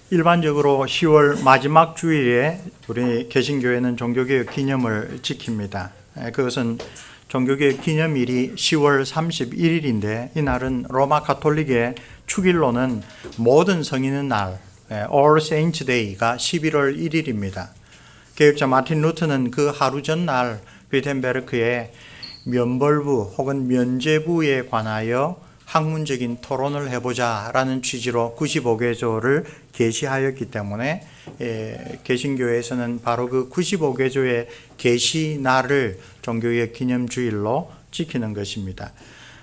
일반적으로 10월 마지막 주일에 우리 개신교회는 종교개혁 기념을 지킵니다. 그것은 종교개혁 기념일이 10월 31일인데 이날은 로마 가톨릭의 축일로는 모든 성인의 날, All Saints Day가 11월 1일입니다. 개혁자 마틴 루터는 그 하루 전날 위텐베르크에 면벌부 혹은 면죄부에 관하여 학문적인 토론을 해보자라는 취지로 95개조를 게시하였기 때문에 개신교에서는 바로 그 95개조의 게시 날을 종교개혁 기념주일로 지키는 것입니다.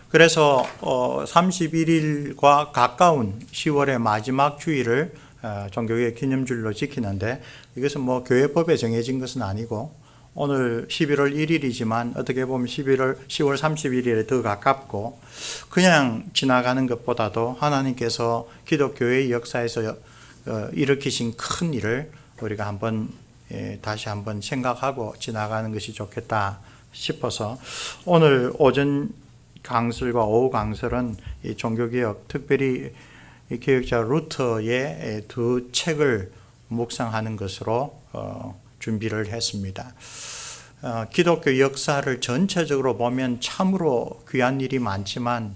그래서 31일과 가까운 10월의 마지막 주일을 종교개혁 기념주일로 지키는데 이것은 뭐 교회법에 정해진 것은 아니고 오늘 11월 1일이지만 어떻게 보면 10월 30일에 더 가깝고 그냥 지나가는 것보다도 하나님께서 기독교의 역사에서 일으키신 큰 일을 우리가 다시 한번 생각하고 지나가는 것이 좋겠다 싶어서 오늘 오전 강설과 오후 강설은 이 종교개혁, 특별히 개혁자 루터의 두 책을 묵상하는 것으로 준비를 했습니다. 기독교 역사를 전체적으로 보면 참으로 귀한 일이 많지만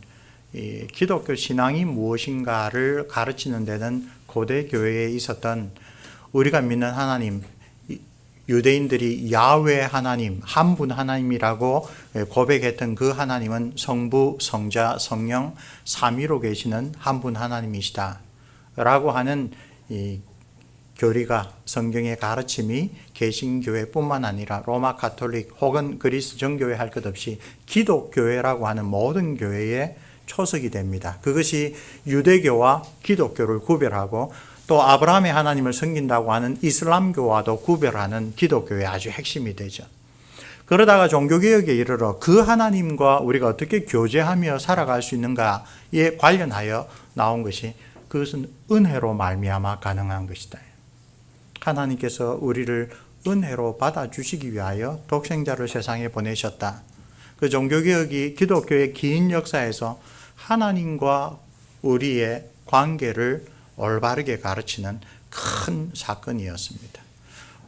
이 기독교 신앙이 무엇인가를 가르치는 데는 고대 교회에 있었던 우리가 믿는 하나님, 유대인들이 야훼 하나님, 한 분 하나님이라고 고백했던 그 하나님은 성부, 성자, 성령, 삼위로 계시는 한 분 하나님이시다 라고 하는 이 교리가 성경의 가르침이 개신교회뿐만 아니라 로마 가톨릭 혹은 그리스 정교회 할 것 없이 기독교회라고 하는 모든 교회에 초석이 됩니다. 그것이 유대교와 기독교를 구별하고 또 아브라함의 하나님을 섬긴다고 하는 이슬람교와도 구별하는 기독교의 아주 핵심이 되죠. 그러다가 종교개혁에 이르러 그 하나님과 우리가 어떻게 교제하며 살아갈 수 있는가에 관련하여 나온 것이 그것은 은혜로 말미암아 가능한 것이다. 하나님께서 우리를 은혜로 받아주시기 위하여 독생자를 세상에 보내셨다. 그 종교개혁이 기독교의 긴 역사에서 하나님과 우리의 관계를 올바르게 가르치는 큰 사건이었습니다.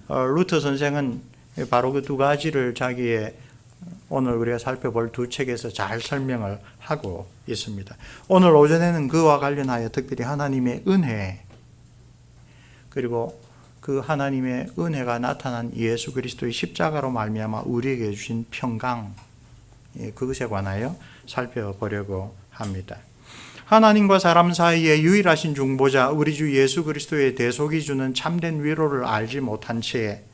루터 선생은 바로 그 두 가지를 자기의 오늘 우리가 살펴볼 두 책에서 잘 설명을 하고 있습니다. 오늘 오전에는 그와 관련하여 특별히 하나님의 은혜 그리고 그 하나님의 은혜가 나타난 예수 그리스도의 십자가로 말미암아 우리에게 주신 평강 그것에 관하여 살펴보려고 합니다. 하나님과 사람 사이의 유일하신 중보자 우리 주 예수 그리스도의 대속이 주는 참된 위로를 알지 못한 채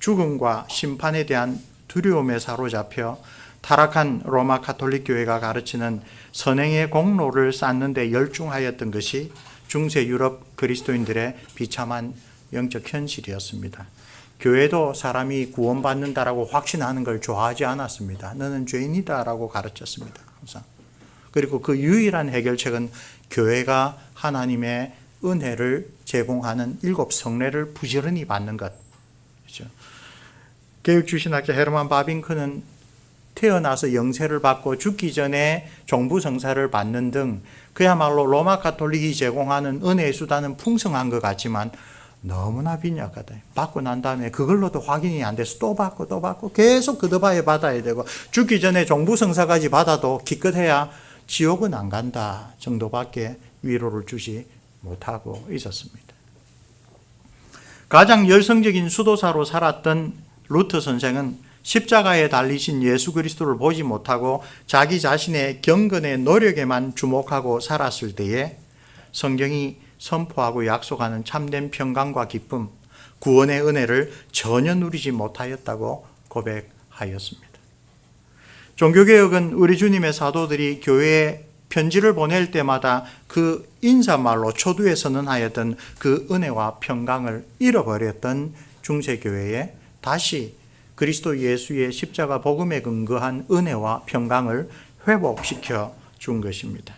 죽음과 심판에 대한 두려움에 사로잡혀 타락한 로마 가톨릭 교회가 가르치는 선행의 공로를 쌓는 데 열중하였던 것이 중세 유럽 그리스도인들의 비참한 영적 현실이었습니다. 교회도 사람이 구원받는다라고 확신하는 걸 좋아하지 않았습니다. 너는 죄인이다라고 가르쳤습니다. 항상. 그리고 그 유일한 해결책은 교회가 하나님의 은혜를 제공하는 7 성례를 부지런히 받는 것. 그렇죠? 개혁주신학자 헤르만 바빙크는 태어나서 영세를 받고 죽기 전에 종부성사를 받는 등 그야말로 로마 가톨릭이 제공하는 은혜의 수단은 풍성한 것 같지만 너무나 빈약하다. 받고 난 다음에 그걸로도 확인이 안 돼서 또 받고 계속 거듭하여 받아야 되고 죽기 전에 종부성사까지 받아도 기껏해야 지옥은 안 간다 정도밖에 위로를 주지 못하고 있었습니다. 가장 열성적인 수도사로 살았던 루터 선생은 십자가에 달리신 예수 그리스도를 보지 못하고 자기 자신의 경건의 노력에만 주목하고 살았을 때에 성경이 선포하고 약속하는 참된 평강과 기쁨, 구원의 은혜를 전혀 누리지 못하였다고 고백하였습니다. 종교개혁은 우리 주님의 사도들이 교회에 편지를 보낼 때마다 그 인사말로 초두에 선언하였던 그 은혜와 평강을 잃어버렸던 중세교회에 다시 그리스도 예수의 십자가 복음에 근거한 은혜와 평강을 회복시켜 준 것입니다.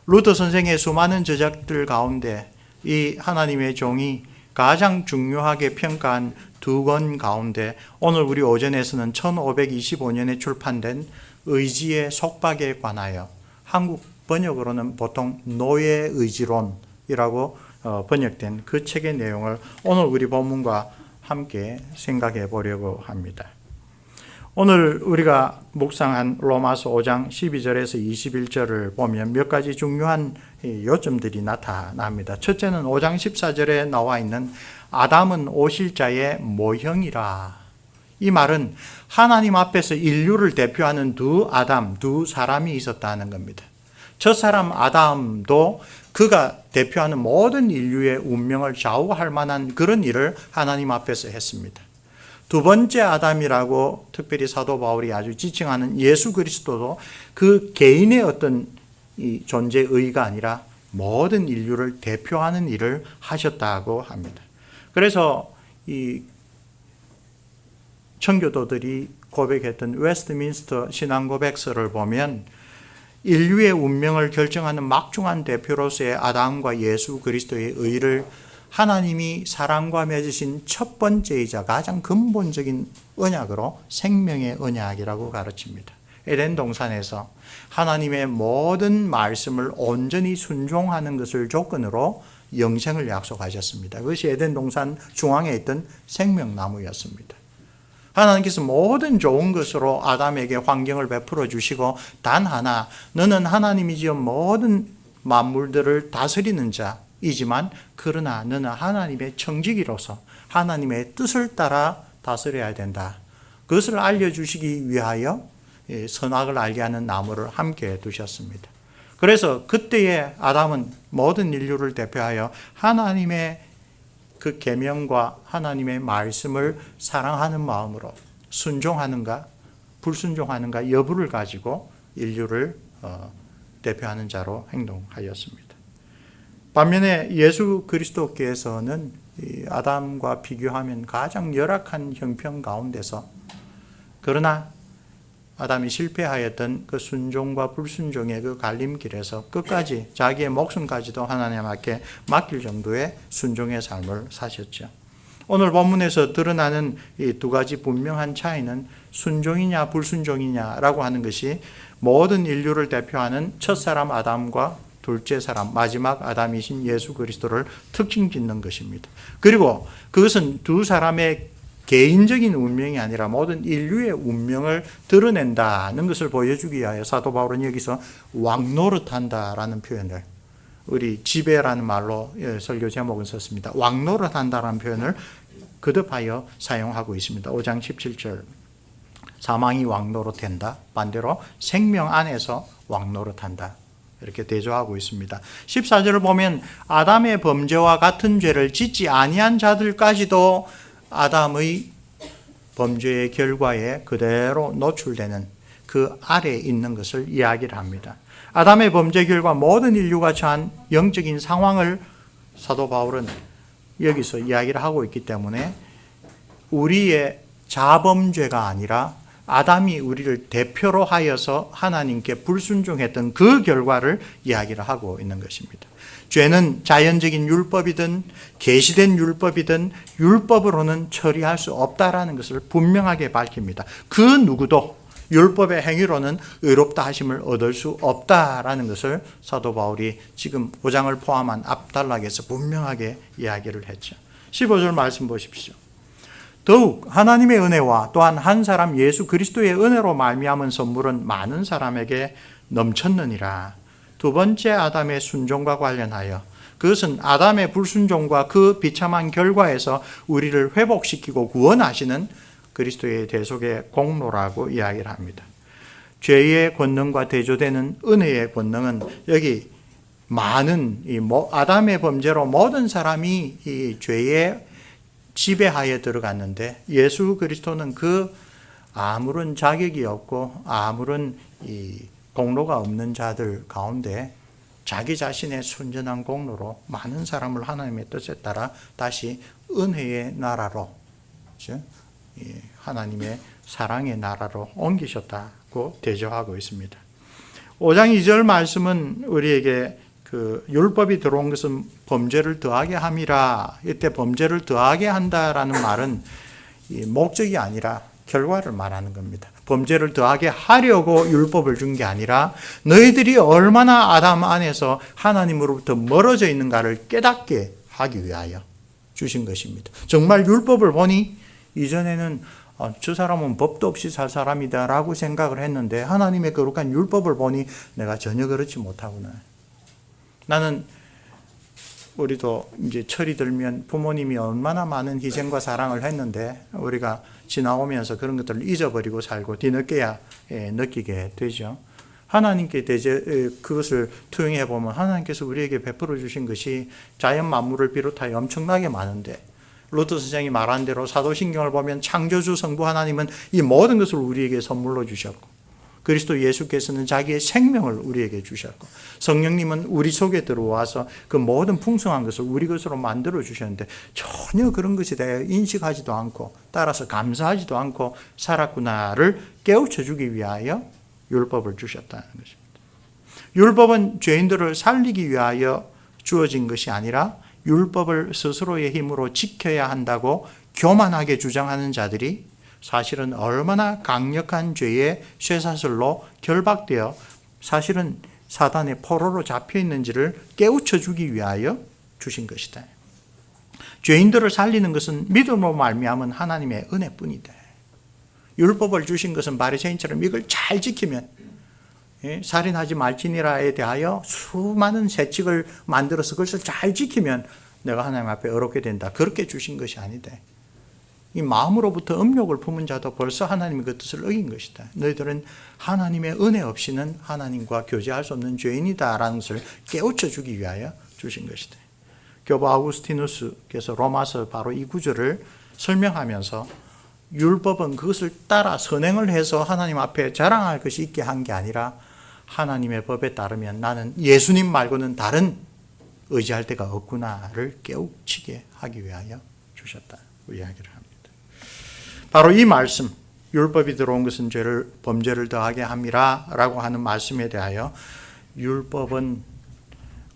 루터 선생의 수많은 저작들 가운데 이 하나님의 종이 가장 중요하게 평가한 2권 가운데 오늘 우리 오전에서는 1525년에 출판된 의지의 속박에 관하여 한국 번역으로는 보통 노예의지론이라고 번역된 그 책의 내용을 오늘 우리 본문과 함께 생각해 보려고 합니다. 오늘 우리가 묵상한 로마서 5장 12절에서 21절을 보면 몇 가지 중요한 요점들이 나타납니다. 첫째는 5장 14절에 나와 있는 아담은 오실자의 모형이라. 이 말은 하나님 앞에서 인류를 대표하는 두 사람이 있었다는 겁니다. 첫 사람 아담도 그가 대표하는 모든 인류의 운명을 좌우할 만한 그런 일을 하나님 앞에서 했습니다. 두 번째 아담이라고 특별히 사도 바울이 아주 지칭하는 예수 그리스도도 그 개인의 어떤 이 존재의가 아니라 모든 인류를 대표하는 일을 하셨다고 합니다. 그래서 이 청교도들이 고백했던 웨스트민스터 신앙고백서를 보면 인류의 운명을 결정하는 막중한 대표로서의 아담과 예수 그리스도의 의를 하나님이 사랑과 맺으신 첫 번째이자 가장 근본적인 언약으로 생명의 언약이라고 가르칩니다. 에덴 동산에서 하나님의 모든 말씀을 온전히 순종하는 것을 조건으로 영생을 약속하셨습니다. 그것이 에덴 동산 중앙에 있던 생명나무였습니다. 하나님께서 모든 좋은 것으로 아담에게 환경을 베풀어 주시고 단 하나, 너는 하나님이 지은 모든 만물들을 다스리는 자이지만 그러나 너는 하나님의 청지기로서 하나님의 뜻을 따라 다스려야 된다. 그것을 알려주시기 위하여 선악을 알게 하는 나무를 함께 두셨습니다. 그래서 그때의 아담은 모든 인류를 대표하여 하나님의 그 계명과 하나님의 말씀을 사랑하는 마음으로 순종하는가 불순종하는가 여부를 가지고 인류를 대표하는 자로 행동하였습니다. 반면에 예수 그리스도께서는 아담과 비교하면 가장 열악한 형편 가운데서 그러나 아담이 실패하였던 그 순종과 불순종의 그 갈림길에서 끝까지 자기의 목숨까지도 하나님 앞에 맡길 정도의 순종의 삶을 사셨죠. 오늘 본문에서 드러나는 이 두 가지 분명한 차이는 순종이냐 불순종이냐라고 하는 것이 모든 인류를 대표하는 첫사람 아담과 둘째 사람 마지막 아담이신 예수 그리스도를 특징 짓는 것입니다. 그리고 그것은 두 사람의 개인적인 운명이 아니라 모든 인류의 운명을 드러낸다는 것을 보여주기 위하여 사도 바울은 여기서 왕노릇한다라는 표현을 우리 지배라는 말로 설교 제목은 썼습니다. 왕노릇한다라는 표현을 거듭하여 사용하고 있습니다. 5장 17절 사망이 왕노릇한다. 반대로 생명 안에서 왕노릇한다. 이렇게 대조하고 있습니다. 14절을 보면 아담의 범죄와 같은 죄를 짓지 아니한 자들까지도 아담의 범죄의 결과에 그대로 노출되는 그 아래에 있는 것을 이야기를 합니다. 아담의 범죄 결과 모든 인류가 처한 영적인 상황을 사도 바울은 여기서 이야기를 하고 있기 때문에 우리의 자범죄가 아니라 아담이 우리를 대표로 하여서 하나님께 불순종했던 그 결과를 이야기를 하고 있는 것입니다. 죄는 자연적인 율법이든 계시된 율법이든 율법으로는 처리할 수 없다라는 것을 분명하게 밝힙니다. 그 누구도 율법의 행위로는 의롭다 하심을 얻을 수 없다라는 것을 사도 바울이 지금 5장을 포함한 앞단락에서 분명하게 이야기를 했죠. 15절 말씀 보십시오. 더욱 하나님의 은혜와 또한 한 사람 예수 그리스도의 은혜로 말미암은 선물은 많은 사람에게 넘쳤느니라. 두 번째 아담의 순종과 관련하여 그것은 아담의 불순종과 그 비참한 결과에서 우리를 회복시키고 구원하시는 그리스도의 대속의 공로라고 이야기를 합니다. 죄의 권능과 대조되는 은혜의 권능은 여기 많은 아담의 범죄로 모든 사람이 이 죄의 지배하에 들어갔는데 예수 그리스도는 그 아무런 자격이 없고 아무런 공로가 없는 자들 가운데 자기 자신의 순전한 공로로 많은 사람을 하나님의 뜻에 따라 다시 은혜의 나라로 하나님의 사랑의 나라로 옮기셨다고 대조하고 있습니다. 5장 2절 말씀은 우리에게 그 율법이 들어온 것은 범죄를 더하게 함이라. 이때 범죄를 더하게 한다라는 말은 목적이 아니라 결과를 말하는 겁니다. 범죄를 더하게 하려고 율법을 준 게 아니라 너희들이 얼마나 아담 안에서 하나님으로부터 멀어져 있는가를 깨닫게 하기 위하여 주신 것입니다. 정말 율법을 보니 이전에는 저 사람은 법도 없이 살 사람이다 라고 생각을 했는데 하나님의 거룩한 율법을 보니 내가 전혀 그렇지 못하구나. 나는 우리도 이제 철이 들면 부모님이 얼마나 많은 희생과 사랑을 했는데 우리가 지나오면서 그런 것들을 잊어버리고 살고 뒤늦게야 느끼게 되죠. 하나님께 그것을 투영해 보면 하나님께서 우리에게 베풀어 주신 것이 자연 만물을 비롯하여 엄청나게 많은데 루트 선생이 말한 대로 사도신경을 보면 창조주 성부 하나님은 이 모든 것을 우리에게 선물로 주셨고 그리스도 예수께서는 자기의 생명을 우리에게 주셨고 성령님은 우리 속에 들어와서 그 모든 풍성한 것을 우리 것으로 만들어 주셨는데 전혀 그런 것에 대해 인식하지도 않고 따라서 감사하지도 않고 살았구나를 깨우쳐 주기 위하여 율법을 주셨다는 것입니다. 율법은 죄인들을 살리기 위하여 주어진 것이 아니라 율법을 스스로의 힘으로 지켜야 한다고 교만하게 주장하는 자들이 사실은 얼마나 강력한 죄의 쇠사슬로 결박되어 사실은 사단의 포로로 잡혀 있는지를 깨우쳐 주기 위하여 주신 것이다. 죄인들을 살리는 것은 믿음으로 말미암은 하나님의 은혜뿐이다. 율법을 주신 것은 바리새인처럼 이걸 잘 지키면 살인하지 말지니라에 대하여 수많은 세칙을 만들어서 그것을 잘 지키면 내가 하나님 앞에 어렵게 된다. 그렇게 주신 것이 아니다. 이 마음으로부터 음욕을 품은 자도 벌써 하나님의 그 뜻을 어긴 것이다. 너희들은 하나님의 은혜 없이는 하나님과 교제할 수 없는 죄인이다라는 것을 깨우쳐 주기 위하여 주신 것이다. 교부 아우구스티누스께서 로마서 바로 이 구절을 설명하면서 율법은 그것을 따라 선행을 해서 하나님 앞에 자랑할 것이 있게 한 게 아니라 하나님의 법에 따르면 나는 예수님 말고는 다른 의지할 데가 없구나를 깨우치게 하기 위하여 주셨다. 이야기를 합니다. 바로 이 말씀, 율법이 들어온 것은 범죄를 더하게 함이라 라고 하는 말씀에 대하여 율법은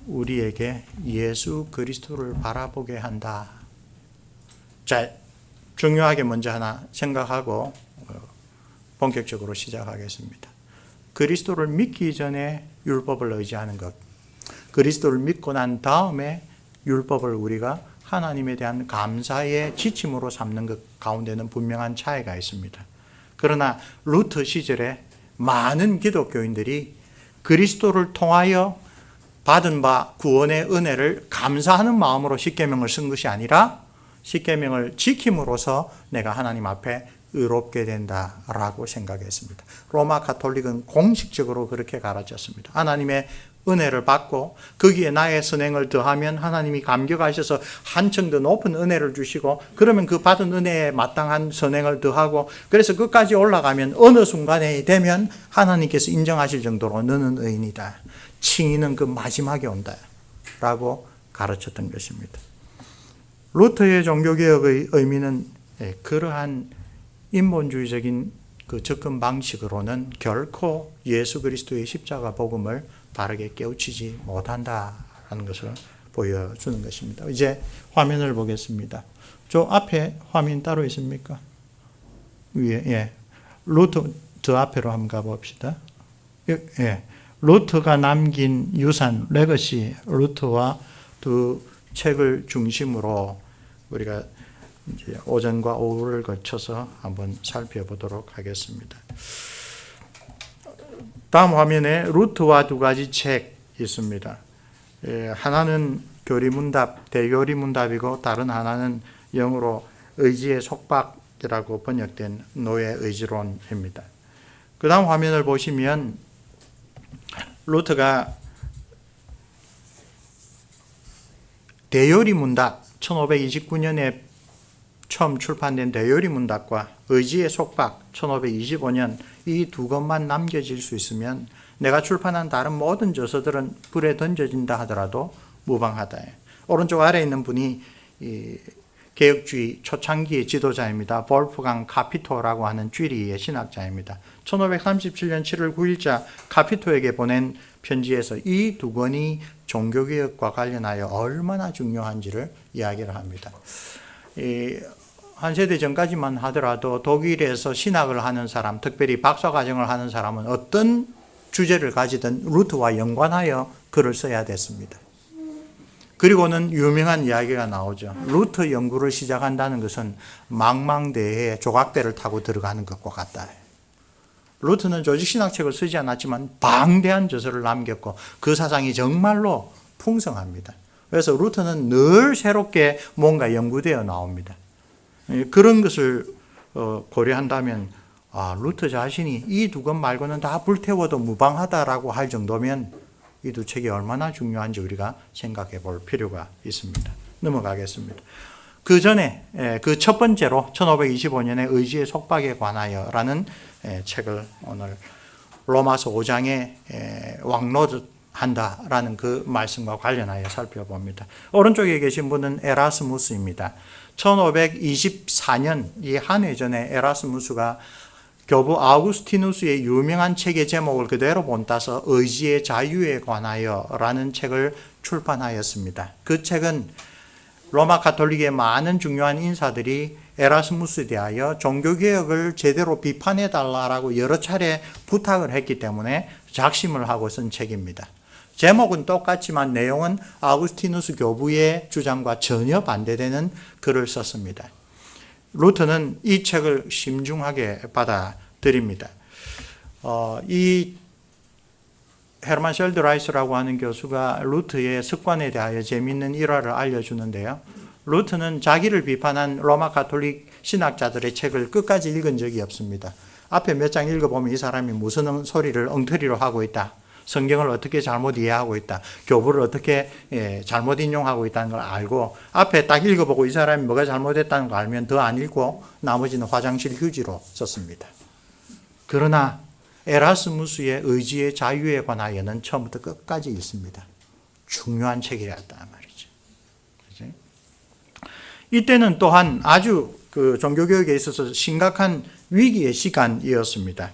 우리에게 예수 그리스도를 바라보게 한다. 자, 중요하게 먼저 하나 생각하고 본격적으로 시작하겠습니다. 그리스도를 믿기 전에 율법을 의지하는 것, 그리스도를 믿고 난 다음에 율법을 우리가 하나님에 대한 감사의 지침으로 삼는 것 가운데는 분명한 차이가 있습니다. 그러나 루터 시절에 많은 기독교인들이 그리스도를 통하여 받은 바 구원의 은혜를 감사하는 마음으로 십계명을 쓴 것이 아니라 십계명을 지킴으로써 내가 하나님 앞에 의롭게 된다라고 생각했습니다. 로마 가톨릭은 공식적으로 그렇게 가르쳤습니다. 하나님의 은혜를 받고 거기에 나의 선행을 더하면 하나님이 감격하셔서 한층 더 높은 은혜를 주시고 그러면 그 받은 은혜에 마땅한 선행을 더하고 그래서 끝까지 올라가면 어느 순간에 되면 하나님께서 인정하실 정도로 너는 의인이다. 칭의는 그 마지막에 온다 라고 가르쳤던 것입니다. 루터의 종교개혁의 의미는 그러한 인본주의적인 그 접근 방식으로는 결코 예수 그리스도의 십자가 복음을 바르게 깨우치지 못한다라는 것을 보여주는 것입니다. 이제 화면을 보겠습니다. 저 앞에 화면 따로 있습니까? 위에, 루터 저 앞으로 한번 가봅시다. 루터가 남긴 유산, 레거시, 루터와 두 책을 중심으로 우리가 이제 오전과 오후를 거쳐서 한번 살펴보도록 하겠습니다. 다음 화면에 루터와 두 가지 책 있습니다. 하나는 교리문답, 대교리문답이고 다른 하나는 영어로 의지의 속박이라고 번역된 노예의지론입니다. 그 다음 화면을 보시면 루터가 대요리문답 1529년에 처음 출판된 대요리문답과 의지의 속박 1525년 이 두 것만 남겨질 수 있으면 내가 출판한 다른 모든 저서들은 불에 던져진다 하더라도 무방하다. 오른쪽 아래에 있는 분이 이 개혁주의 초창기의 지도자입니다. 볼프강 카피토라고 하는 쥐리의 신학자입니다. 1537년 7월 9일자 카피토에게 보낸 편지에서 이 두 권이 종교개혁과 관련하여 얼마나 중요한지를 이야기를 합니다. 한 세대 전까지만 하더라도 독일에서 신학을 하는 사람, 특별히 박사과정을 하는 사람은 어떤 주제를 가지든 루트와 연관하여 글을 써야 됐습니다. 그리고는 유명한 이야기가 나오죠. 루트 연구를 시작한다는 것은 망망대해에 조각배를 타고 들어가는 것과 같다. 루트는 조직신학책을 쓰지 않았지만 방대한 저서를 남겼고 그 사상이 정말로 풍성합니다. 그래서 루트는 늘 새롭게 뭔가 연구되어 나옵니다. 그런 것을 고려한다면 루트 자신이 이 두 것 말고는 다 불태워도 무방하다라고 할 정도면 이 두 책이 얼마나 중요한지 우리가 생각해 볼 필요가 있습니다. 넘어가겠습니다. 그 전에 그 첫 번째로 1525년에 의지의 속박에 관하여라는 책을 오늘 로마서 5장에 왕노한다라는 그 말씀과 관련하여 살펴봅니다. 오른쪽에 계신 분은 에라스무스입니다. 1524년 이 한 해 전에 에라스무스가 교부 아우구스티누스의 유명한 책의 제목을 그대로 본따서 의지의 자유에 관하여라는 책을 출판하였습니다. 그 책은 로마 가톨릭의 많은 중요한 인사들이 에라스무스에 대하여 종교개혁을 제대로 비판해달라고 여러 차례 부탁을 했기 때문에 작심을 하고 쓴 책입니다. 제목은 똑같지만 내용은 아우구스티누스 교부의 주장과 전혀 반대되는 글을 썼습니다. 루터는 이 책을 심중하게 받아들입니다. 이 헤르만 셜드라이스라고 하는 교수가 루트의 습관에 대하여 재미있는 일화를 알려주는데요. 루트는 자기를 비판한 로마 가톨릭 신학자들의 책을 끝까지 읽은 적이 없습니다. 앞에 몇 장 읽어보면 이 사람이 무슨 소리를 엉터리로 하고 있다. 성경을 어떻게 잘못 이해하고 있다. 교부를 어떻게 잘못 인용하고 있다는 걸 알고 앞에 딱 읽어보고 이 사람이 뭐가 잘못했다는 걸 알면 더 안 읽고 나머지는 화장실 휴지로 썼습니다. 그러나 에라스무스의 의지의 자유에 관하여는 처음부터 끝까지 읽습니다. 중요한 책이었다 말이죠. 그렇지? 이때는 또한 아주 그 종교개혁에 있어서 심각한 위기의 시간이었습니다.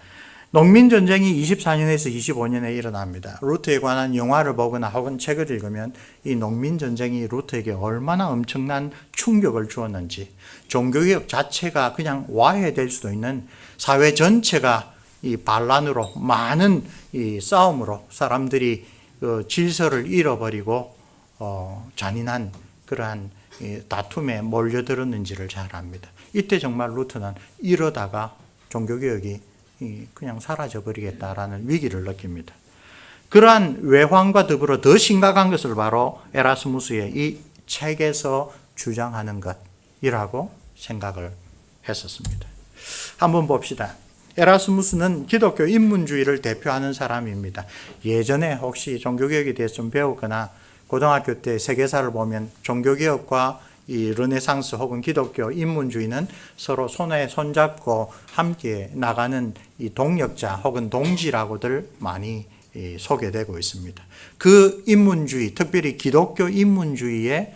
농민전쟁이 24년에서 25년에 일어납니다. 루트에 관한 영화를 보거나 혹은 책을 읽으면 이 농민전쟁이 루트에게 얼마나 엄청난 충격을 주었는지, 종교개혁 자체가 그냥 와해될 수도 있는 사회 전체가 이 반란으로 많은 이 싸움으로 사람들이 질서를 잃어버리고 잔인한 그러한 다툼에 몰려들었는지를 잘 압니다. 이때 정말 루트는 이러다가 종교개혁이 그냥 사라져버리겠다라는 위기를 느낍니다. 그러한 외환과 더불어 더 심각한 것을 바로 에라스무스의 이 책에서 주장하는 것이라고 생각을 했었습니다. 한번 봅시다. 에라스무스는 기독교 인문주의를 대표하는 사람입니다. 예전에 혹시 종교개혁에 대해서 좀 배웠거나 고등학교 때 세계사를 보면 종교개혁과 이 르네상스 혹은 기독교 인문주의는 서로 손에 손잡고 함께 나가는 이 동력자 혹은 동지라고들 많이 소개되고 있습니다. 그 인문주의, 특별히 기독교 인문주의의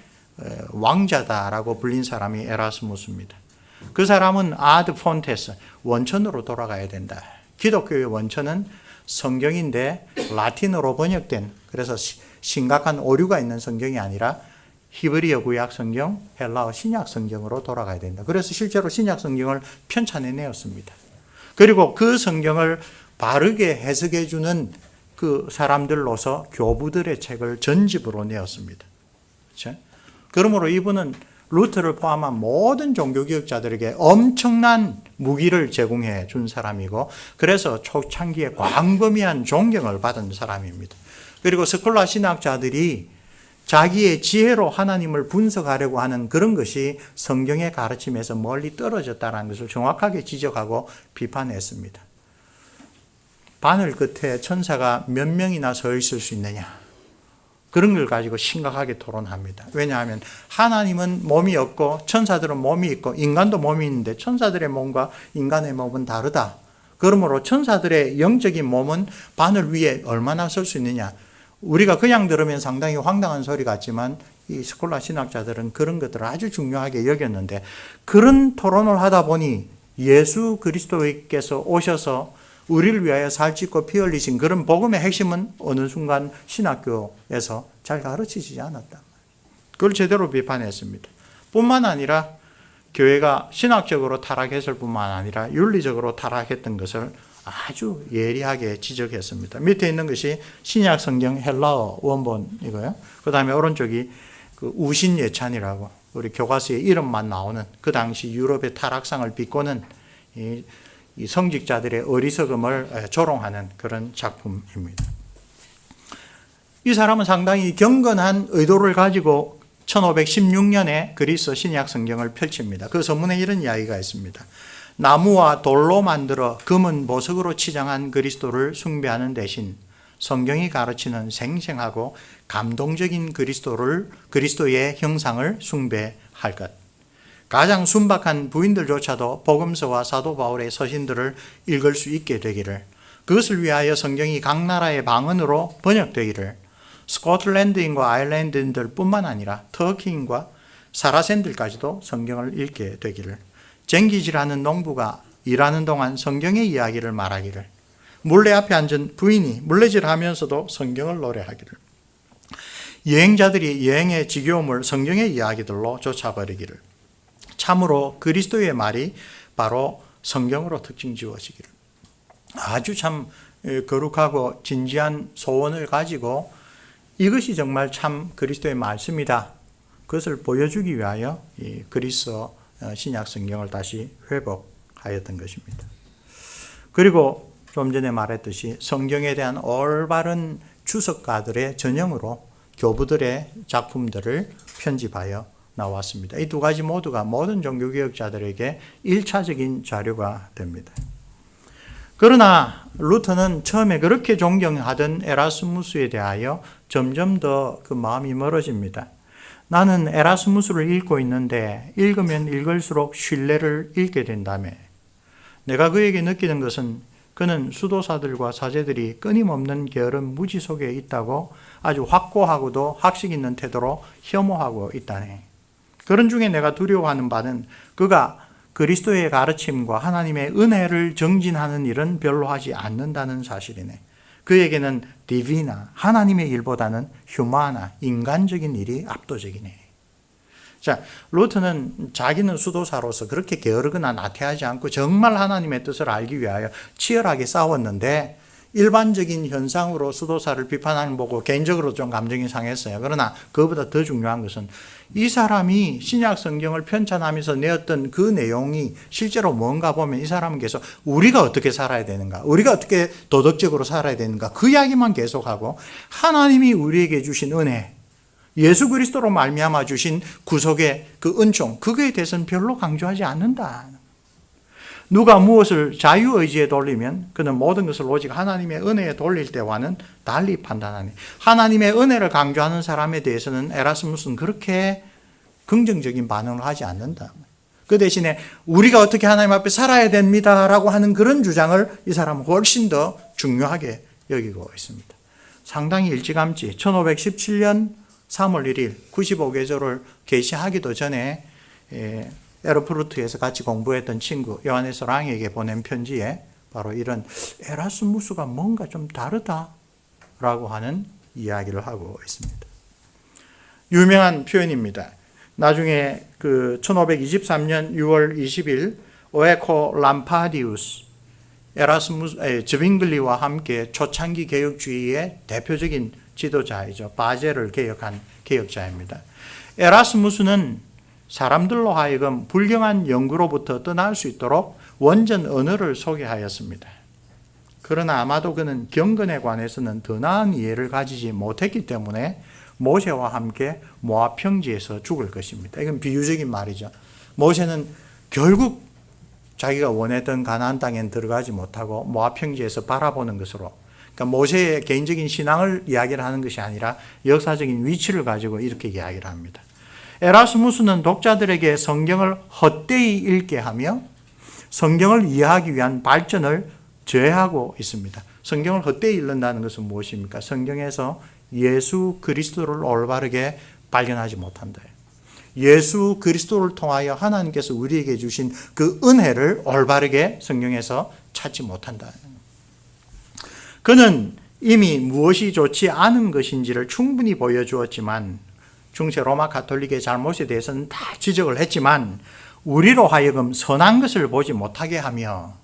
왕자다라고 불린 사람이 에라스무스입니다. 그 사람은 아드 폰테스, 원천으로 돌아가야 된다. 기독교의 원천은 성경인데 라틴어로 번역된, 그래서 심각한 오류가 있는 성경이 아니라 히브리어 구약 성경, 헬라어 신약 성경으로 돌아가야 된다. 그래서 실제로 신약 성경을 편찬해 내었습니다. 그리고 그 성경을 바르게 해석해 주는 그 사람들로서 교부들의 책을 전집으로 내었습니다. 그렇죠? 그러므로 이분은 루터를 포함한 모든 종교개혁자들에게 엄청난 무기를 제공해 준 사람이고, 그래서 초창기에 광범위한 존경을 받은 사람입니다. 그리고 스콜라 신학자들이 자기의 지혜로 하나님을 분석하려고 하는 그런 것이 성경의 가르침에서 멀리 떨어졌다는 것을 정확하게 지적하고 비판했습니다. 바늘 끝에 천사가 몇 명이나 서 있을 수 있느냐, 그런 걸 가지고 심각하게 토론합니다. 왜냐하면 하나님은 몸이 없고 천사들은 몸이 있고 인간도 몸이 있는데 천사들의 몸과 인간의 몸은 다르다. 그러므로 천사들의 영적인 몸은 바늘 위에 얼마나 설 수 있느냐. 우리가 그냥 들으면 상당히 황당한 소리 같지만 이 스콜라 신학자들은 그런 것들을 아주 중요하게 여겼는데, 그런 토론을 하다 보니 예수 그리스도께서 오셔서 우리를 위하여 살찌고 피 흘리신 그런 복음의 핵심은 어느 순간 신학교에서 잘 가르치지 않았다. 그걸 제대로 비판했습니다. 뿐만 아니라 교회가 신학적으로 타락했을 뿐만 아니라 윤리적으로 타락했던 것을 아주 예리하게 지적했습니다. 밑에 있는 것이 신약 성경 헬라어 원본이고요. 그 다음에 오른쪽이 그 우신 예찬이라고 우리 교과서에 이름만 나오는 그 당시 유럽의 타락상을 비꼬는 이 성직자들의 어리석음을 조롱하는 그런 작품입니다. 이 사람은 상당히 경건한 의도를 가지고 1516년에 그리스 신약 성경을 펼칩니다. 그 서문에 이런 이야기가 있습니다. 나무와 돌로 만들어 금은 보석으로 치장한 그리스도를 숭배하는 대신 성경이 가르치는 생생하고 감동적인 그리스도의 형상을 숭배할 것. 가장 순박한 부인들조차도 복음서와 사도 바울의 서신들을 읽을 수 있게 되기를, 그것을 위하여 성경이 각 나라의 방언으로 번역되기를, 스코틀랜드인과 아일랜드인들 뿐만 아니라 터키인과 사라센들까지도 성경을 읽게 되기를, 쟁기질하는 농부가 일하는 동안 성경의 이야기를 말하기를, 물레 앞에 앉은 부인이 물레질하면서도 성경을 노래하기를, 여행자들이 여행의 지겨움을 성경의 이야기들로 쫓아버리기를, 참으로 그리스도의 말이 바로 성경으로 특징 지어지기를. 아주 참 거룩하고 진지한 소원을 가지고 이것이 정말 참 그리스도의 말씀이다, 그것을 보여주기 위하여 이 그리스 신약 성경을 다시 회복하였던 것입니다. 그리고 좀 전에 말했듯이 성경에 대한 올바른 주석가들의 전형으로 교부들의 작품들을 편집하여 나왔습니다. 이 두 가지 모두가 모든 종교개혁자들에게 1차적인 자료가 됩니다. 그러나 루터는 처음에 그렇게 존경하던 에라스무스에 대하여 점점 더 그 마음이 멀어집니다. 나는 에라스무스를 읽고 있는데 읽으면 읽을수록 신뢰를 잃게 된다며, 내가 그에게 느끼는 것은 그는 수도사들과 사제들이 끊임없는 게으른 무지 속에 있다고 아주 확고하고도 학식 있는 태도로 혐오하고 있다네. 그런 중에 내가 두려워하는 바는 그가 그리스도의 가르침과 하나님의 은혜를 정진하는 일은 별로 하지 않는다는 사실이네. 그에게는 디비나, 하나님의 일보다는 휴마나, 인간적인 일이 압도적이네. 자, 루터는 자기는 수도사로서 그렇게 게으르거나 나태하지 않고 정말 하나님의 뜻을 알기 위하여 치열하게 싸웠는데, 일반적인 현상으로 수도사를 비판하는 보고 개인적으로 좀 감정이 상했어요. 그러나 그것보다 더 중요한 것은 이 사람이 신약 성경을 편찬하면서 내었던 그 내용이 실제로 뭔가 보면 이 사람은 계속 우리가 어떻게 살아야 되는가, 우리가 어떻게 도덕적으로 살아야 되는가, 그 이야기만 계속하고 하나님이 우리에게 주신 은혜, 예수 그리스도로 말미암아 주신 구속의 그 은총, 그거에 대해서는 별로 강조하지 않는다. 누가 무엇을 자유의지에 돌리면 그는 모든 것을 오직 하나님의 은혜에 돌릴 때와는 달리 판단하니, 하나님의 은혜를 강조하는 사람에 대해서는 에라스무스는 그렇게 긍정적인 반응을 하지 않는다. 그 대신에 우리가 어떻게 하나님 앞에 살아야 됩니다라고 하는 그런 주장을 이 사람은 훨씬 더 중요하게 여기고 있습니다. 상당히 일찌감치 1517년 3월 1일 95개조를 계시하기도 전에 에르푸르트에서 같이 공부했던 친구 요하네스 랑에게 보낸 편지에 바로 이런 에라스무스가 뭔가 좀 다르다라고 하는 이야기를 하고 있습니다. 유명한 표현입니다. 나중에 그 1523년 6월 20일 오에코 람파디우스, 즈빙글리와 함께 초창기 개혁주의의 대표적인 지도자이죠. 바젤을 개혁한 개혁자입니다. 에라스무스는 사람들로 하여금 불경한 연구로부터 떠날 수 있도록 원전 언어를 소개하였습니다. 그러나 아마도 그는 경건에 관해서는 더 나은 이해를 가지지 못했기 때문에 모세와 함께 모압 평지에서 죽을 것입니다. 이건 비유적인 말이죠. 모세는 결국 자기가 원했던 가나안 땅엔 들어가지 못하고 모압 평지에서 바라보는 것으로, 그러니까 모세의 개인적인 신앙을 이야기를 하는 것이 아니라 역사적인 위치를 가지고 이렇게 이야기를 합니다. 에라스무스는 독자들에게 성경을 헛되이 읽게 하며 성경을 이해하기 위한 발전을 제하고 있습니다. 성경을 헛되이 읽는다는 것은 무엇입니까? 성경에서 예수 그리스도를 올바르게 발견하지 못한다. 예수 그리스도를 통하여 하나님께서 우리에게 주신 그 은혜를 올바르게 성경에서 찾지 못한다. 그는 이미 무엇이 좋지 않은 것인지를 충분히 보여주었지만, 중세 로마 가톨릭의 잘못에 대해서는 다 지적을 했지만, 우리로 하여금 선한 것을 보지 못하게 하며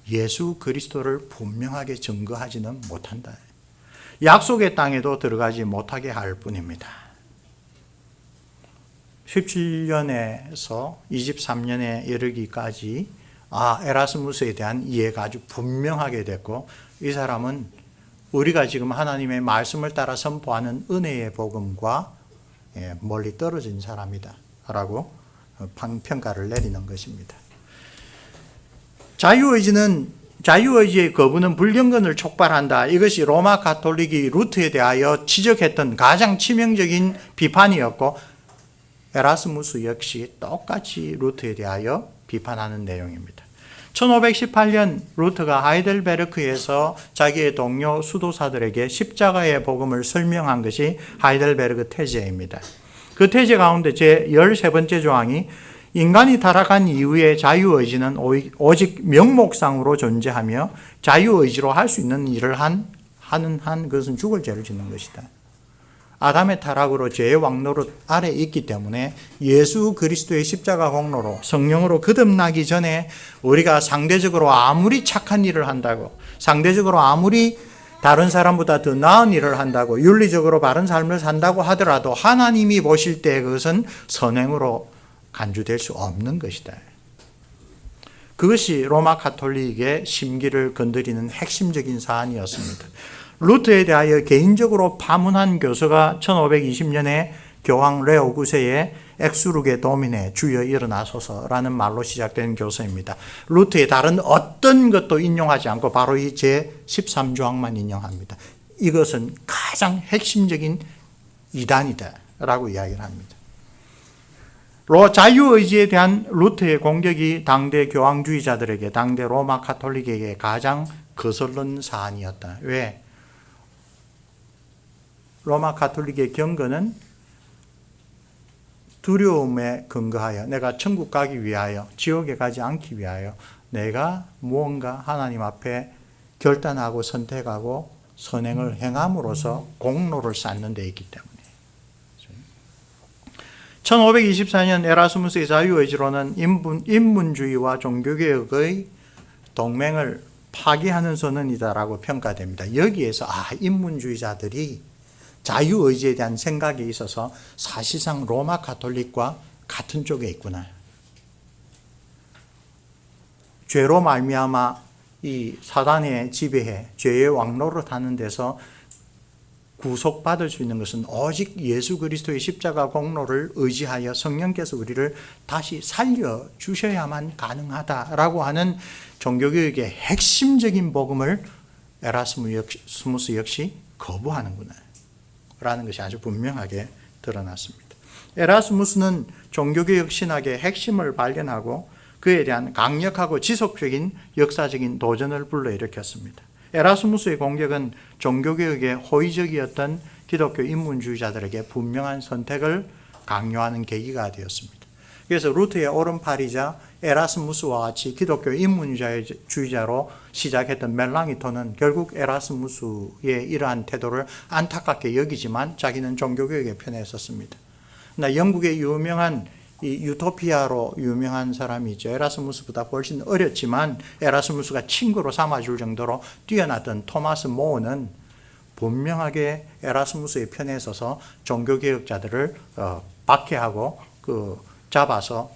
예수 그리스도를 분명하게 증거하지는 못한다. 약속의 땅에도 들어가지 못하게 할 뿐입니다. 17년에서 23년에 이르기까지 에라스무스에 대한 이해가 아주 분명하게 됐고, 이 사람은 우리가 지금 하나님의 말씀을 따라 선포하는 은혜의 복음과 멀리 떨어진 사람이다 라고 평가를 내리는 것입니다. 자유의지의 거부는 불경건을 촉발한다. 이것이 로마 가톨릭이 루트에 대하여 지적했던 가장 치명적인 비판이었고, 에라스무스 역시 똑같이 루트에 대하여 비판하는 내용입니다. 1518년 루트가 하이델베르크에서 자기의 동료 수도사들에게 십자가의 복음을 설명한 것이 하이델베르크 태제입니다. 그 태제 가운데 제 13번째 조항이 인간이 타락한 이후에 자유의지는 오직 명목상으로 존재하며 자유의지로 할 수 있는 일을 하는 한 그것은 죽을 죄를 짓는 것이다. 아담의 타락으로 죄의 왕노릇 아래 있기 때문에 예수 그리스도의 십자가 공로로 성령으로 거듭나기 전에 우리가 상대적으로 아무리 착한 일을 한다고, 상대적으로 아무리 다른 사람보다 더 나은 일을 한다고, 윤리적으로 바른 삶을 산다고 하더라도 하나님이 보실 때 그것은 선행으로 간주될 수 없는 것이다. 그것이 로마 가톨릭의 심기를 건드리는 핵심적인 사안이었습니다. 루트에 대하여 개인적으로 파문한 교서가 1520년에 교황 레오 9세의 엑수르게 도미네 주여 일어나소서라는 말로 시작된 교서입니다. 루트의 다른 어떤 것도 인용하지 않고 바로 이 제13조항만 인용합니다. 이것은 가장 핵심적인 이단이다 라고 이야기를 합니다. 자유의지에 대한 루트의 공격이 당대 교황주의자들에게, 당대 로마 가톨릭에게 가장 거슬른 사안이었다. 왜? 로마 가톨릭의 경건은 두려움에 근거하여, 내가 천국 가기 위하여, 지옥에 가지 않기 위하여 내가 무언가 하나님 앞에 결단하고 선택하고 선행을 행함으로써 공로를 쌓는 데 있기 때문에. 1524년 에라스무스의 자유의지로는 인문주의와 종교개혁의 동맹을 파기하는 선언이다라고 평가됩니다. 여기에서 인문주의자들이 자유의지에 대한 생각이 있어서 사실상 로마 가톨릭과 같은 쪽에 있구나. 죄로 말미암아 이 사단의 지배해 죄의 왕노릇 하는 데서 구속받을 수 있는 것은 오직 예수 그리스도의 십자가 공로를 의지하여 성령께서 우리를 다시 살려주셔야만 가능하다라고 하는 종교교육의 핵심적인 복음을 에라스무스 역시 거부하는구나 라는 것이 아주 분명하게 드러났습니다. 에라스무스는 종교개혁 신학의 핵심을 발견하고 그에 대한 강력하고 지속적인 역사적인 도전을 불러일으켰습니다. 에라스무스의 공격은 종교개혁에 호의적이었던 기독교 인문주의자들에게 분명한 선택을 강요하는 계기가 되었습니다. 그래서 루트의 오른팔이자 에라스무스와 같이 기독교 인문주의자로 시작했던 멜랑이토는 결국 에라스무스의 이러한 태도를 안타깝게 여기지만 자기는 종교개혁의 편에 섰습니다. 영국의 유명한 이 유토피아로 유명한 사람이 있죠. 에라스무스보다 훨씬 어렸지만 에라스무스가 친구로 삼아줄 정도로 뛰어났던 토마스 모어는 분명하게 에라스무스의 편에 서서 종교개혁자들을 박해하고 잡아서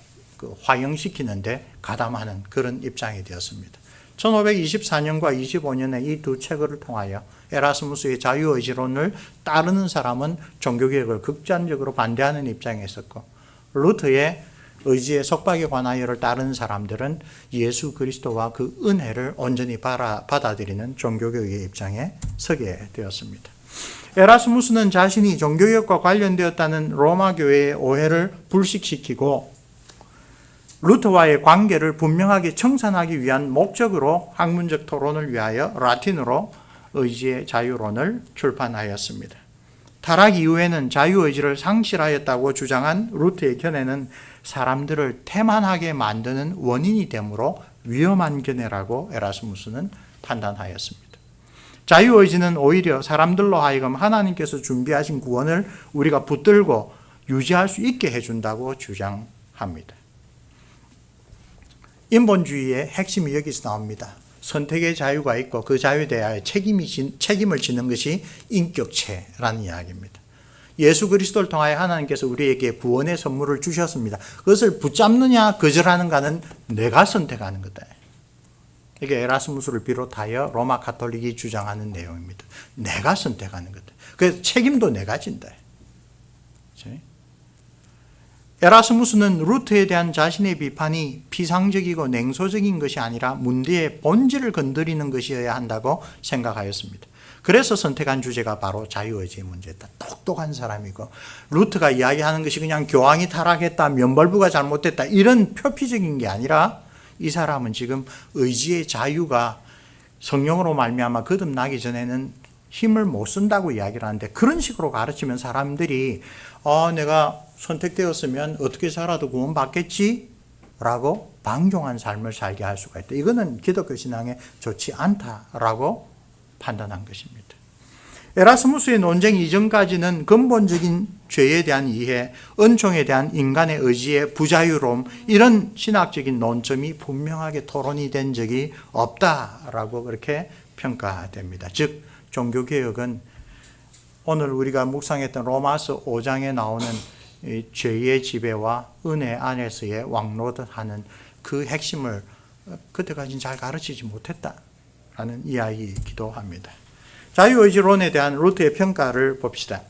화형시키는데 가담하는 그런 입장이 되었습니다. 1524년과 25년에 이 두 책을 통하여 에라스무스의 자유의지론을 따르는 사람은 종교개혁을 극단적으로 반대하는 입장에 있었고, 루트의 의지의 속박에 관하여를 따르는 사람들은 예수 그리스도와 그 은혜를 온전히 받아들이는 종교개혁의 입장에 서게 되었습니다. 에라스무스는 자신이 종교개혁과 관련되었다는 로마 교회의 오해를 불식시키고 루트와의 관계를 분명하게 청산하기 위한 목적으로 학문적 토론을 위하여 라틴어로 의지의 자유론을 출판하였습니다. 타락 이후에는 자유의지를 상실하였다고 주장한 루트의 견해는 사람들을 태만하게 만드는 원인이 되므로 위험한 견해라고 에라스무스는 판단하였습니다. 자유의지는 오히려 사람들로 하여금 하나님께서 준비하신 구원을 우리가 붙들고 유지할 수 있게 해준다고 주장합니다. 인본주의의 핵심이 여기서 나옵니다. 선택의 자유가 있고 그 자유에 대하여 책임을 지는 것이 인격체라는 이야기입니다. 예수 그리스도를 통하여 하나님께서 우리에게 구원의 선물을 주셨습니다. 그것을 붙잡느냐 거절하는가는 내가 선택하는 거다. 이게 에라스무스를 비롯하여 로마 가톨릭이 주장하는 내용입니다. 내가 선택하는 거다. 그래서 책임도 내가 진다. 에라스무스는 루트에 대한 자신의 비판이 피상적이고 냉소적인 것이 아니라 문제의 본질을 건드리는 것이어야 한다고 생각하였습니다. 그래서 선택한 주제가 바로 자유의지의 문제다. 똑똑한 사람이고 루트가 이야기하는 것이 그냥 교황이 타락했다, 면벌부가 잘못됐다 이런 표피적인 게 아니라 이 사람은 지금 의지의 자유가 성령으로 말미암아 거듭나기 전에는 힘을 못 쓴다고 이야기를 하는데 그런 식으로 가르치면 사람들이 내가 선택되었으면 어떻게 살아도 구원받겠지? 라고 방종한 삶을 살게 할 수가 있다. 이거는 기독교 신앙에 좋지 않다라고 판단한 것입니다. 에라스무스의 논쟁 이전까지는 근본적인 죄에 대한 이해, 은총에 대한 인간의 의지의 부자유로움 이런 신학적인 논점이 분명하게 토론이 된 적이 없다라고 그렇게 평가됩니다. 즉 종교개혁은 오늘 우리가 묵상했던 로마서 5장에 나오는 죄의 지배와 은혜 안에서의 왕노릇하는 그 핵심을 그때까지는 잘 가르치지 못했다라는 이야기이기도 합니다. 자유의지론에 대한 루트의 평가를 봅시다.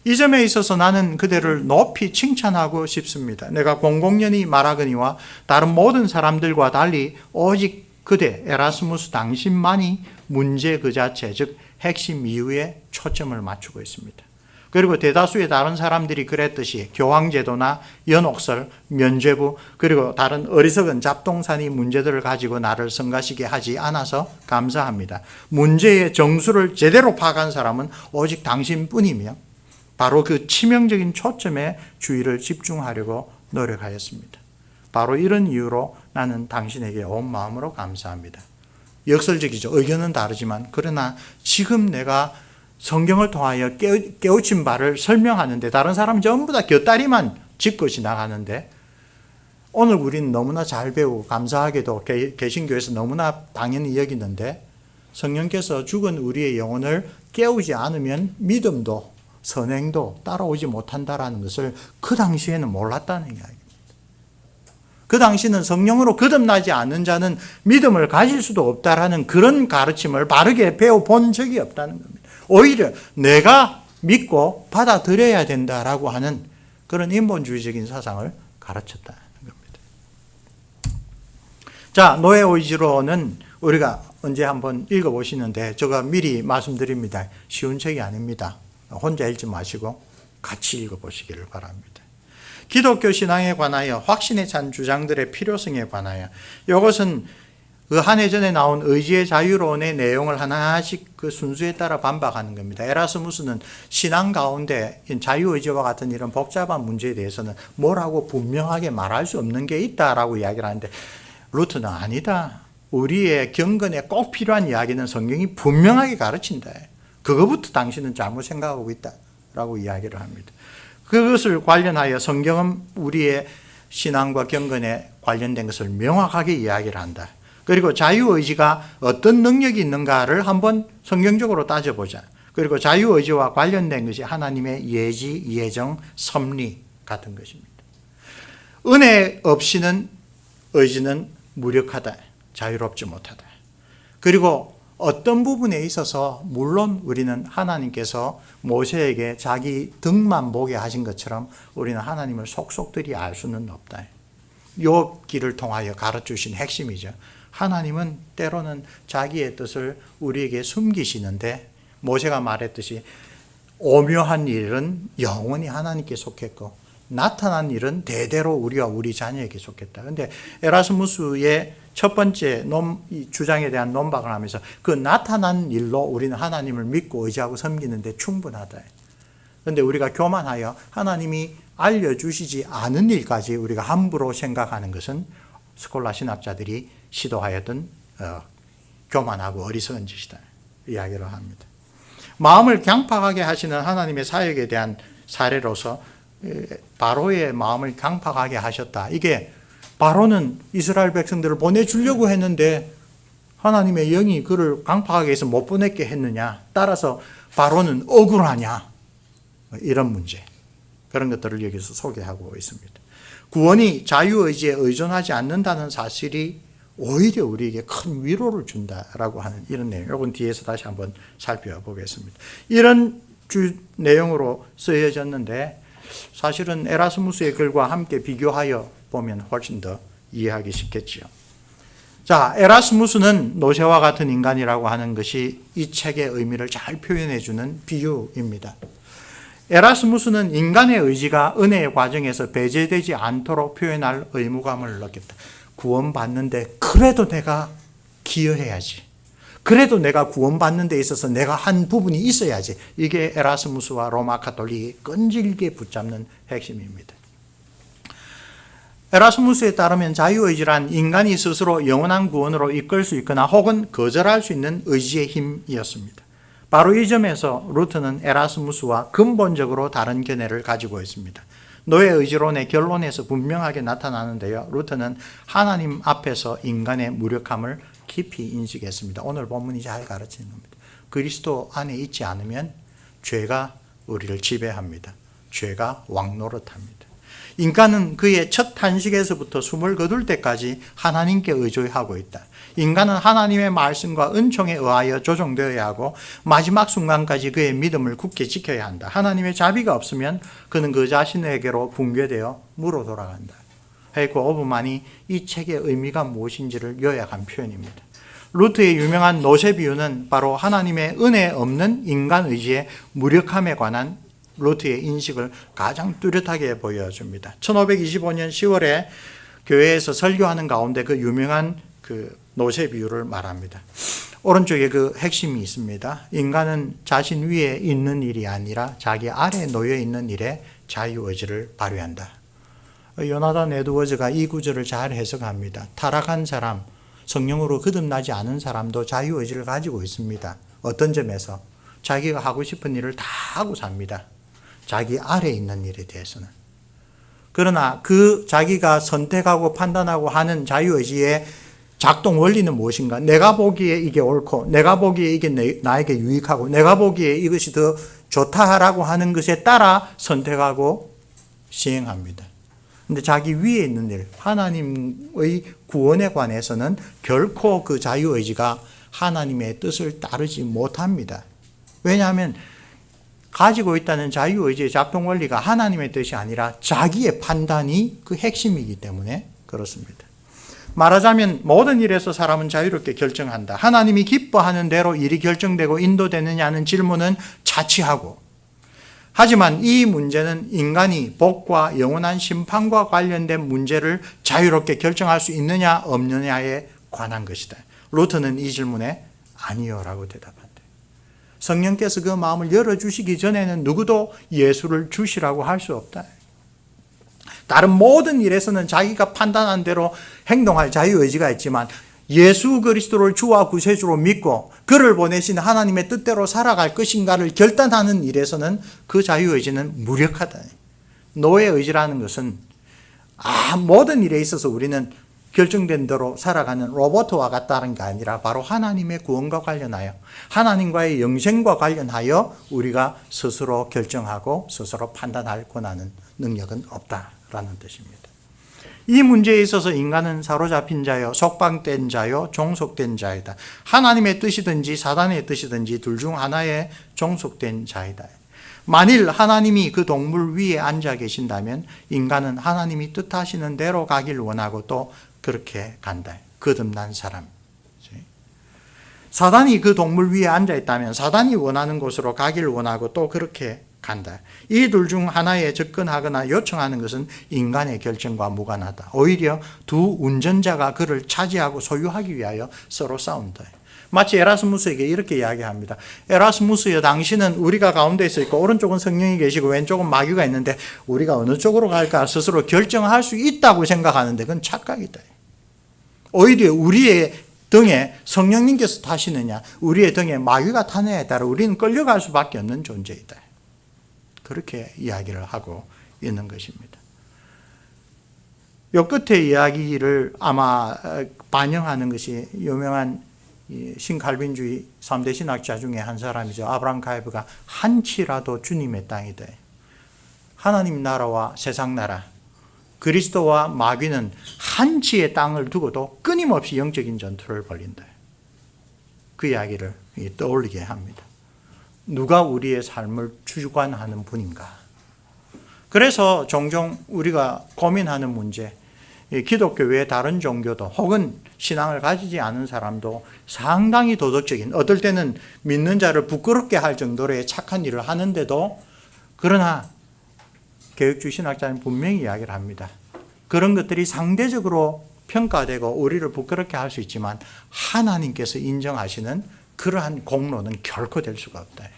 이 점에 있어서 나는 그대를 높이 칭찬하고 싶습니다. 내가 공공연히 말하거니와 다른 모든 사람들과 달리 오직 그대 에라스무스 당신만이 문제 그 자체 즉 핵심 이유에 초점을 맞추고 있습니다. 그리고 대다수의 다른 사람들이 그랬듯이 교황제도나 연옥설, 면죄부 그리고 다른 어리석은 잡동사니 문제들을 가지고 나를 성가시게 하지 않아서 감사합니다. 문제의 정수를 제대로 파악한 사람은 오직 당신뿐이며 바로 그 치명적인 초점에 주의를 집중하려고 노력하였습니다. 바로 이런 이유로 나는 당신에게 온 마음으로 감사합니다. 역설적이죠. 의견은 다르지만 그러나 지금 내가 성경을 통하여 깨우친 바를 설명하는데 다른 사람은 전부 다 곁다리만 짚고 지나가는데 오늘 우리는 너무나 잘 배우고 감사하게도 개신교에서 너무나 당연히 여기는데 성령께서 죽은 우리의 영혼을 깨우지 않으면 믿음도 선행도 따라오지 못한다라는 것을 그 당시에는 몰랐다는 이야기입니다. 그 당시는 성령으로 거듭나지 않는 자는 믿음을 가질 수도 없다라는 그런 가르침을 바르게 배워본 적이 없다는 겁니다. 오히려 내가 믿고 받아들여야 된다라고 하는 그런 인본주의적인 사상을 가르쳤다는 겁니다. 자, 노예의지론은 우리가 언제 한번 읽어보시는데 제가 미리 말씀드립니다. 쉬운 책이 아닙니다. 혼자 읽지 마시고 같이 읽어보시기를 바랍니다. 기독교 신앙에 관하여 확신에 찬 주장들의 필요성에 관하여 이것은 그 한 해 전에 나온 의지의 자유론의 내용을 하나씩 그 순수에 따라 반박하는 겁니다. 에라스무스는 신앙 가운데 자유의지와 같은 이런 복잡한 문제에 대해서는 뭐라고 분명하게 말할 수 없는 게 있다라고 이야기를 하는데 루트는 아니다. 우리의 경건에 꼭 필요한 이야기는 성경이 분명하게 가르친다. 그거부터 당신은 잘못 생각하고 있다라고 이야기를 합니다. 그것을 관련하여 성경은 우리의 신앙과 경건에 관련된 것을 명확하게 이야기를 한다. 그리고 자유의지가 어떤 능력이 있는가를 한번 성경적으로 따져보자. 그리고 자유의지와 관련된 것이 하나님의 예지, 예정, 섭리 같은 것입니다. 은혜 없이는 의지는 무력하다. 자유롭지 못하다. 그리고 어떤 부분에 있어서 물론 우리는 하나님께서 모세에게 자기 등만 보게 하신 것처럼 우리는 하나님을 속속들이 알 수는 없다. 요 길을 통하여 가르쳐주신 핵심이죠. 하나님은 때로는 자기의 뜻을 우리에게 숨기시는데 모세가 말했듯이 오묘한 일은 영원히 하나님께 속했고 나타난 일은 대대로 우리와 우리 자녀에게 속했다. 그런데 에라스무스의 첫 번째 주장에 대한 논박을 하면서 그 나타난 일로 우리는 하나님을 믿고 의지하고 섬기는데 충분하다. 그런데 우리가 교만하여 하나님이 알려주시지 않은 일까지 우리가 함부로 생각하는 것은 스콜라 신학자들이 시도하였던 교만하고 어리석은 짓이다. 이야기를 합니다. 마음을 강팍하게 하시는 하나님의 사역에 대한 사례로서 바로의 마음을 강팍하게 하셨다. 이게 바로는 이스라엘 백성들을 보내주려고 했는데 하나님의 영이 그를 강팍하게 해서 못 보냈게 했느냐? 따라서 바로는 억울하냐? 이런 문제. 그런 것들을 여기서 소개하고 있습니다. 구원이 자유의지에 의존하지 않는다는 사실이 오히려 우리에게 큰 위로를 준다라고 하는 이런 내용. 이건 뒤에서 다시 한번 살펴보겠습니다. 이런 내용으로 쓰여졌는데 사실은 에라스무스의 글과 함께 비교하여 보면 훨씬 더 이해하기 쉽겠지요. 자, 에라스무스는 노새와 같은 인간이라고 하는 것이 이 책의 의미를 잘 표현해 주는 비유입니다. 에라스무스는 인간의 의지가 은혜의 과정에서 배제되지 않도록 표현할 의무감을 느꼈다. 구원받는데 그래도 내가 기여해야지. 그래도 내가 구원받는 데 있어서 내가 한 부분이 있어야지. 이게 에라스무스와 로마 가톨릭이 끈질기게 붙잡는 핵심입니다. 에라스무스에 따르면 자유의지란 인간이 스스로 영원한 구원으로 이끌 수 있거나 혹은 거절할 수 있는 의지의 힘이었습니다. 바로 이 점에서 루트는 에라스무스와 근본적으로 다른 견해를 가지고 있습니다. 노예 의지론의 결론에서 분명하게 나타나는데요. 루트는 하나님 앞에서 인간의 무력함을 깊이 인식했습니다. 오늘 본문이 잘 가르치는 겁니다. 그리스도 안에 있지 않으면 죄가 우리를 지배합니다. 죄가 왕노릇합니다. 인간은 그의 첫 탄식에서부터 숨을 거둘 때까지 하나님께 의존하고 있다. 인간은 하나님의 말씀과 은총에 의하여 조정되어야 하고 마지막 순간까지 그의 믿음을 굳게 지켜야 한다. 하나님의 자비가 없으면 그는 그 자신에게로 붕괴되어 무로 돌아간다. 헤이크 오브만이 이 책의 의미가 무엇인지를 요약한 표현입니다. 루트의 유명한 노새 비유는 바로 하나님의 은혜 없는 인간 의지의 무력함에 관한 루트의 인식을 가장 뚜렷하게 보여줍니다. 1525년 10월에 교회에서 설교하는 가운데 그 유명한 그 노새 비유를 말합니다. 오른쪽에 그 핵심이 있습니다. 인간은 자신 위에 있는 일이 아니라 자기 아래에 놓여 있는 일에 자유의지를 발휘한다. 요나단 에드워즈가 이 구절을 잘 해석합니다. 타락한 사람, 성령으로 거듭나지 않은 사람도 자유의지를 가지고 있습니다. 어떤 점에서? 자기가 하고 싶은 일을 다 하고 삽니다. 자기 아래에 있는 일에 대해서는. 그러나 그 자기가 선택하고 판단하고 하는 자유의지의 작동 원리는 무엇인가? 내가 보기에 이게 옳고, 내가 보기에 이게 나에게 유익하고, 내가 보기에 이것이 더 좋다라고 하는 것에 따라 선택하고 시행합니다. 근데 자기 위에 있는 일, 하나님의 구원에 관해서는 결코 그 자유의지가 하나님의 뜻을 따르지 못합니다. 왜냐하면 가지고 있다는 자유의지의 작동 원리가 하나님의 뜻이 아니라 자기의 판단이 그 핵심이기 때문에 그렇습니다. 말하자면 모든 일에서 사람은 자유롭게 결정한다. 하나님이 기뻐하는 대로 일이 결정되고 인도되느냐는 질문은 자치하고, 하지만 이 문제는 인간이 복과 영원한 심판과 관련된 문제를 자유롭게 결정할 수 있느냐 없느냐에 관한 것이다. 루트는 이 질문에 아니요라고 대답한다. 성령께서 그 마음을 열어주시기 전에는 누구도 예수를 주시라고 할 수 없다. 다른 모든 일에서는 자기가 판단한 대로 행동할 자유의지가 있지만 예수 그리스도를 주와 구세주로 믿고 그를 보내신 하나님의 뜻대로 살아갈 것인가를 결단하는 일에서는 그 자유의지는 무력하다. 노예의지라는 것은 모든 일에 있어서 우리는 결정된 대로 살아가는 로봇과 같다는 게 아니라 바로 하나님의 구원과 관련하여 하나님과의 영생과 관련하여 우리가 스스로 결정하고 스스로 판단할 권한은 능력은 없다라는 뜻입니다. 이 문제에 있어서 인간은 사로잡힌 자요, 속박된 자요, 종속된 자이다. 하나님의 뜻이든지 사단의 뜻이든지 둘 중 하나에 종속된 자이다. 만일 하나님이 그 동물 위에 앉아 계신다면 인간은 하나님이 뜻하시는 대로 가길 원하고 또 그렇게 간다. 거듭난 사람. 사단이 그 동물 위에 앉아 있다면 사단이 원하는 곳으로 가길 원하고 또 그렇게 간다. 이 둘 중 하나에 접근하거나 요청하는 것은 인간의 결정과 무관하다. 오히려 두 운전자가 그를 차지하고 소유하기 위하여 서로 싸운다. 마치 에라스무스에게 이렇게 이야기합니다. 에라스무스여, 당신은 우리가 가운데 있어 있고 오른쪽은 성령이 계시고 왼쪽은 마귀가 있는데 우리가 어느 쪽으로 갈까 스스로 결정할 수 있다고 생각하는데 그건 착각이다. 오히려 우리의 등에 성령님께서 타시느냐, 우리의 등에 마귀가 타느냐에 따라 우리는 끌려갈 수밖에 없는 존재이다. 그렇게 이야기를 하고 있는 것입니다. 요 끝에 이야기를 아마 반영하는 것이 유명한 신칼빈주의 3대 신학자 중에 한 사람이죠. 아브라함 카이브가 한치라도 주님의 땅이다. 하나님 나라와 세상 나라, 그리스도와 마귀는 한치의 땅을 두고도 끊임없이 영적인 전투를 벌린다. 그 이야기를 떠올리게 합니다. 누가 우리의 삶을 주관하는 분인가? 그래서 종종 우리가 고민하는 문제, 기독교 외 다른 종교도 혹은 신앙을 가지지 않은 사람도 상당히 도덕적인, 어떨 때는 믿는 자를 부끄럽게 할 정도로의 착한 일을 하는데도, 그러나 개혁주의 신학자는 분명히 이야기를 합니다. 그런 것들이 상대적으로 평가되고 우리를 부끄럽게 할 수 있지만 하나님께서 인정하시는 그러한 공로는 결코 될 수가 없다.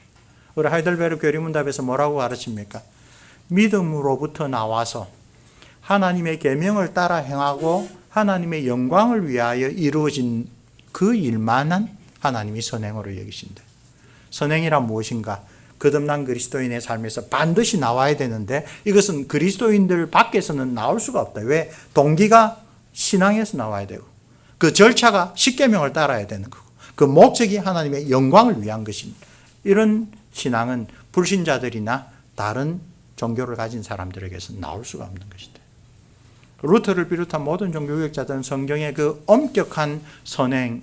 우리 하이델베르크 교리문답에서 뭐라고 가르칩니까? 믿음으로부터 나와서 하나님의 계명을 따라 행하고 하나님의 영광을 위하여 이루어진 그 일만은 하나님이 선행으로 여기신다. 선행이란 무엇인가? 거듭난 그리스도인의 삶에서 반드시 나와야 되는데 이것은 그리스도인들 밖에서는 나올 수가 없다. 왜? 동기가 신앙에서 나와야 되고 그 절차가 십계명을 따라야 되는 거고 그 목적이 하나님의 영광을 위한 것입니다. 이런 신앙은 불신자들이나 다른 종교를 가진 사람들에게서 나올 수가 없는 것이다. 루터를 비롯한 모든 종교개혁자들은 성경의 그 엄격한 선행에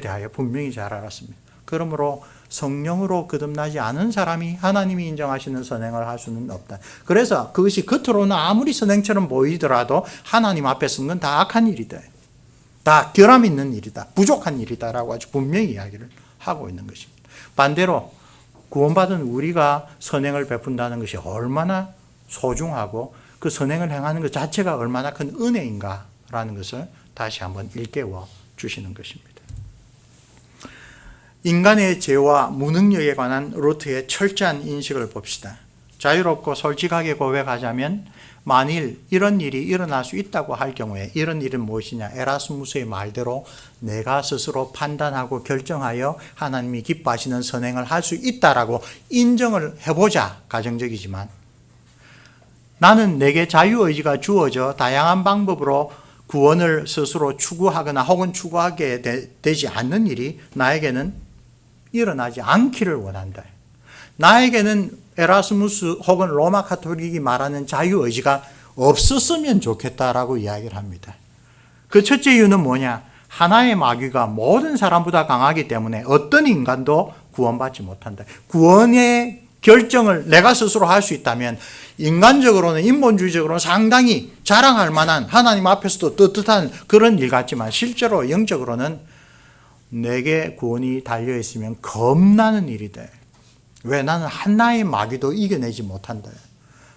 대하여 분명히 잘 알았습니다. 그러므로 성령으로 거듭나지 않은 사람이 하나님이 인정하시는 선행을 할 수는 없다. 그래서 그것이 겉으로는 아무리 선행처럼 보이더라도 하나님 앞에서는 건 다 악한 일이다. 다 결함 있는 일이다. 부족한 일이다라고 아주 분명히 이야기를 하고 있는 것입니다. 반대로 구원받은 우리가 선행을 베푼다는 것이 얼마나 소중하고 그 선행을 행하는 것 자체가 얼마나 큰 은혜인가라는 것을 다시 한번 일깨워 주시는 것입니다. 인간의 죄와 무능력에 관한 루트의 철저한 인식을 봅시다. 자유롭고 솔직하게 고백하자면 만일 이런 일이 일어날 수 있다고 할 경우에 이런 일은 무엇이냐? 에라스무스의 말대로 내가 스스로 판단하고 결정하여 하나님이 기뻐하시는 선행을 할 수 있다라고 인정을 해보자. 가정적이지만 나는 내게 자유의지가 주어져 다양한 방법으로 구원을 스스로 추구하거나 혹은 추구하게 되지 않는 일이 나에게는 일어나지 않기를 원한다. 나에게는 에라스무스 혹은 로마 카톨릭이 말하는 자유의지가 없었으면 좋겠다라고 이야기를 합니다. 그 첫째 이유는 뭐냐? 하나의 마귀가 모든 사람보다 강하기 때문에 어떤 인간도 구원받지 못한다. 구원의 결정을 내가 스스로 할 수 있다면 인간적으로는 인본주의적으로는 상당히 자랑할 만한 하나님 앞에서도 떳떳한 그런 일 같지만 실제로 영적으로는 내게 구원이 달려있으면 겁나는 일이다. 왜? 나는 하나의 마귀도 이겨내지 못한다.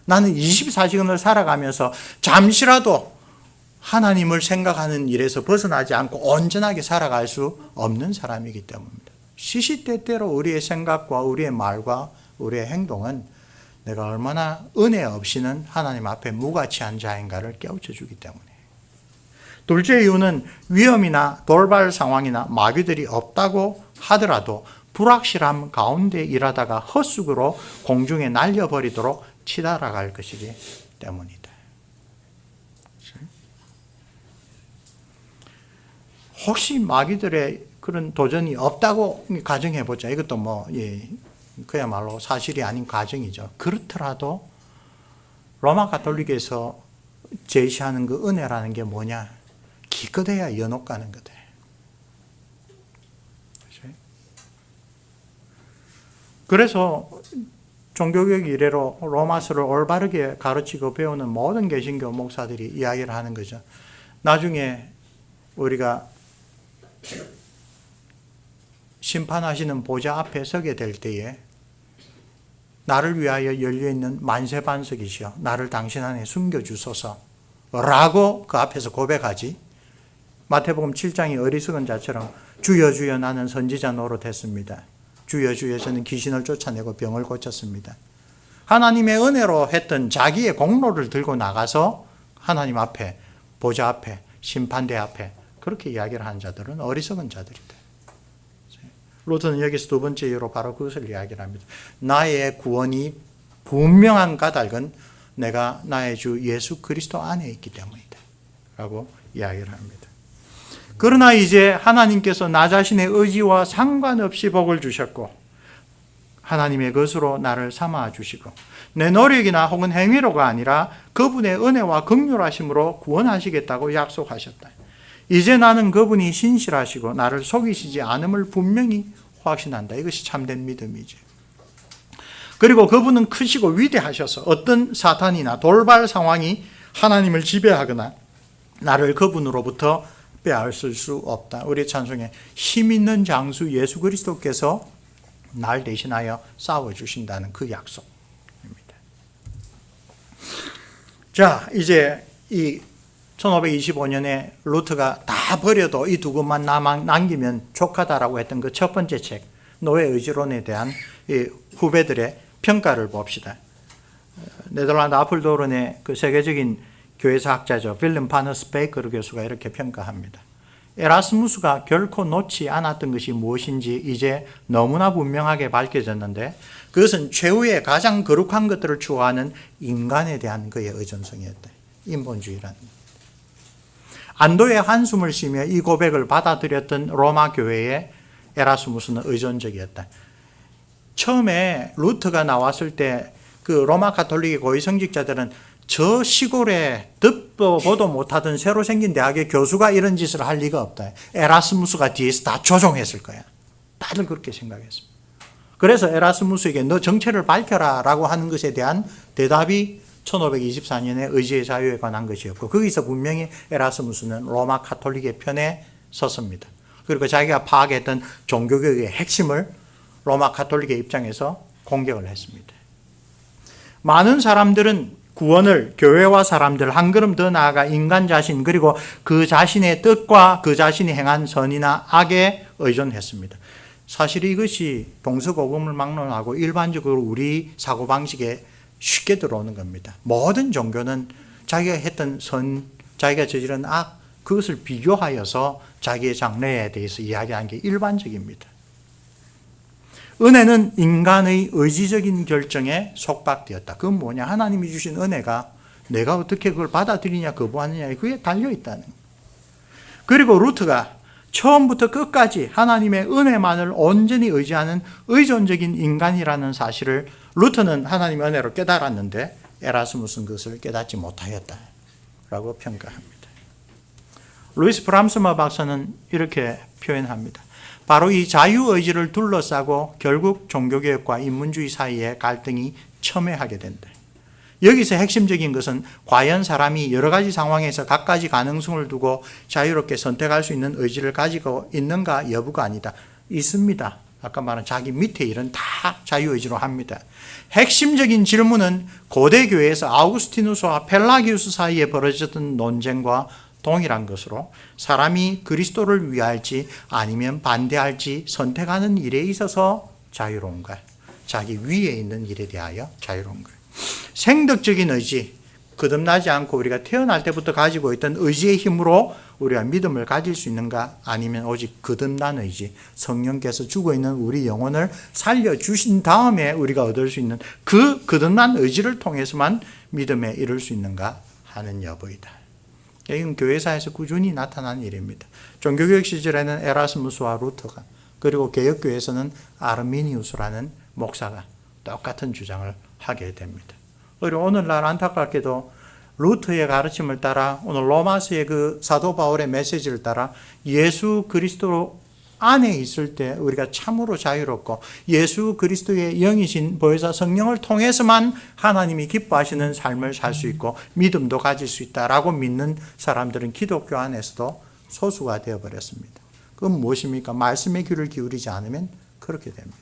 나는 24시간을 살아가면서 잠시라도 하나님을 생각하는 일에서 벗어나지 않고 온전하게 살아갈 수 없는 사람이기 때문입니다. 시시때때로 우리의 생각과 우리의 말과 우리의 행동은 내가 얼마나 은혜 없이는 하나님 앞에 무가치한 자인가를 깨우쳐 주기 때문에. 둘째 이유는 위험이나 돌발 상황이나 마귀들이 없다고 하더라도 불확실함 가운데 일하다가 헛수고로 공중에 날려버리도록 치달아갈 것이기 때문이다. 혹시 마귀들의 그런 도전이 없다고 가정해보자. 이것도 그야말로 사실이 아닌 가정이죠. 그렇더라도 로마 가톨릭에서 제시하는 그 은혜라는 게 뭐냐? 기껏해야 연옥 가는 거다. 그래서 종교개혁 이래로 로마서를 올바르게 가르치고 배우는 모든 개신교 목사들이 이야기를 하는 거죠. 나중에 우리가 심판하시는 보좌 앞에 서게 될 때에 나를 위하여 열려있는 만세반석이시여 나를 당신 안에 숨겨주소서 라고 그 앞에서 고백하지. 마태복음 7장의 어리석은 자처럼 주여 주여 나는 선지자 노릇했습니다. 주여 주여 저는 귀신을 쫓아내고 병을 고쳤습니다. 하나님의 은혜로 했던 자기의 공로를 들고 나가서 하나님 앞에 보좌 앞에 심판대 앞에 그렇게 이야기를 하는 자들은 어리석은 자들이다. 루터는 여기서 두 번째 이유로 바로 그것을 이야기를 합니다. 나의 구원이 분명한 까닭은 내가 나의 주 예수 그리스도 안에 있기 때문이다. 라고 이야기를 합니다. 그러나 이제 하나님께서 나 자신의 의지와 상관없이 복을 주셨고 하나님의 것으로 나를 삼아 주시고 내 노력이나 혹은 행위로가 아니라 그분의 은혜와 긍휼하심으로 구원하시겠다고 약속하셨다. 이제 나는 그분이 신실하시고 나를 속이시지 않음을 분명히 확신한다. 이것이 참된 믿음이지. 그리고 그분은 크시고 위대하셔서 어떤 사탄이나 돌발 상황이 하나님을 지배하거나 나를 그분으로부터 빼앗을 수 없다. 우리 찬송에 힘 있는 장수 예수 그리스도께서 날 대신하여 싸워주신다는 그 약속입니다. 자, 이제 이 1525년에 루트가 다 버려도 이 두 것만 남기면 족하다라고 했던 그 첫 번째 책, 노예 의지론에 대한 이 후배들의 평가를 봅시다. 네덜란드 아플도른의 그 세계적인 교회사 학자죠. 빌름 파너스 베이커르 교수가 이렇게 평가합니다. 에라스무스가 결코 놓지 않았던 것이 무엇인지 이제 너무나 분명하게 밝혀졌는데 그것은 최후의 가장 거룩한 것들을 추구하는 인간에 대한 그의 의존성이었다. 인본주의라는 것. 안도의 한숨을 쉬며 이 고백을 받아들였던 로마 교회의 에라스무스는 의존적이었다. 처음에 루트가 나왔을 때 그 로마 가톨릭의 고위 성직자들은 저 시골에 듣도 보도 못하던 새로 생긴 대학의 교수가 이런 짓을 할 리가 없다. 에라스무스가 뒤에서 다 조종했을 거야. 다들 그렇게 생각했습니다. 그래서 에라스무스에게 너 정체를 밝혀라 라고 하는 것에 대한 대답이 1524년에 의지의 자유에 관한 것이었고 거기서 분명히 에라스무스는 로마 가톨릭의 편에 섰습니다. 그리고 자기가 파악했던 종교개혁의 핵심을 로마 가톨릭의 입장에서 공격을 했습니다. 많은 사람들은 구원을 교회와 사람들 한 걸음 더 나아가 인간 자신 그리고 그 자신의 뜻과 그 자신이 행한 선이나 악에 의존했습니다. 사실 이것이 동서고금을 막론하고 일반적으로 우리 사고방식에 쉽게 들어오는 겁니다. 모든 종교는 자기가 했던 선, 자기가 저지른 악 그것을 비교하여서 자기의 장래에 대해서 이야기하는 게 일반적입니다. 은혜는 인간의 의지적인 결정에 속박되었다. 그건 뭐냐? 하나님이 주신 은혜가 내가 어떻게 그걸 받아들이냐 거부하느냐에 그게 달려있다는 거예요. 그리고 루트가 처음부터 끝까지 하나님의 은혜만을 온전히 의지하는 의존적인 인간이라는 사실을 루트는 하나님의 은혜로 깨달았는데 에라스무스는 그것을 깨닫지 못하였다라고 평가합니다. 루이스 브람스마 박사는 이렇게 표현합니다. 바로 이 자유의지를 둘러싸고 결국 종교개혁과 인문주의 사이에 갈등이 첨예하게 된다. 여기서 핵심적인 것은 과연 사람이 여러 가지 상황에서 갖가지 가능성을 두고 자유롭게 선택할 수 있는 의지를 가지고 있는가 여부가 아니다. 있습니다. 아까 말한 자기 밑에 일은 다 자유의지로 합니다. 핵심적인 질문은 고대 교회에서 아우구스티누스와 펠라기우스 사이에 벌어졌던 논쟁과 동일한 것으로 사람이 그리스도를 위할지 아니면 반대할지 선택하는 일에 있어서 자유로운가, 자기 위에 있는 일에 대하여 자유로운가. 생덕적인 의지, 거듭나지 않고 우리가 태어날 때부터 가지고 있던 의지의 힘으로 우리가 믿음을 가질 수 있는가, 아니면 오직 거듭난 의지, 성령께서 죽어있는 우리 영혼을 살려주신 다음에 우리가 얻을 수 있는 그 거듭난 의지를 통해서만 믿음에 이를 수 있는가 하는 여부이다. 이건 교회사에서 꾸준히 나타난 일입니다. 종교개혁 시절에는 에라스무스와 루터가, 그리고 개혁교회에서는 아르미니우스라는 목사가 똑같은 주장을 하게 됩니다. 그리고 오늘날 안타깝게도 루터의 가르침을 따라 오늘 로마서의 그 사도 바울의 메시지를 따라 예수 그리스도 안에 있을 때 우리가 참으로 자유롭고 예수 그리스도의 영이신 보혜사 성령을 통해서만 하나님이 기뻐하시는 삶을 살 수 있고 믿음도 가질 수 있다라고 믿는 사람들은 기독교 안에서도 소수가 되어버렸습니다. 그건 무엇입니까? 말씀의 귀를 기울이지 않으면 그렇게 됩니다.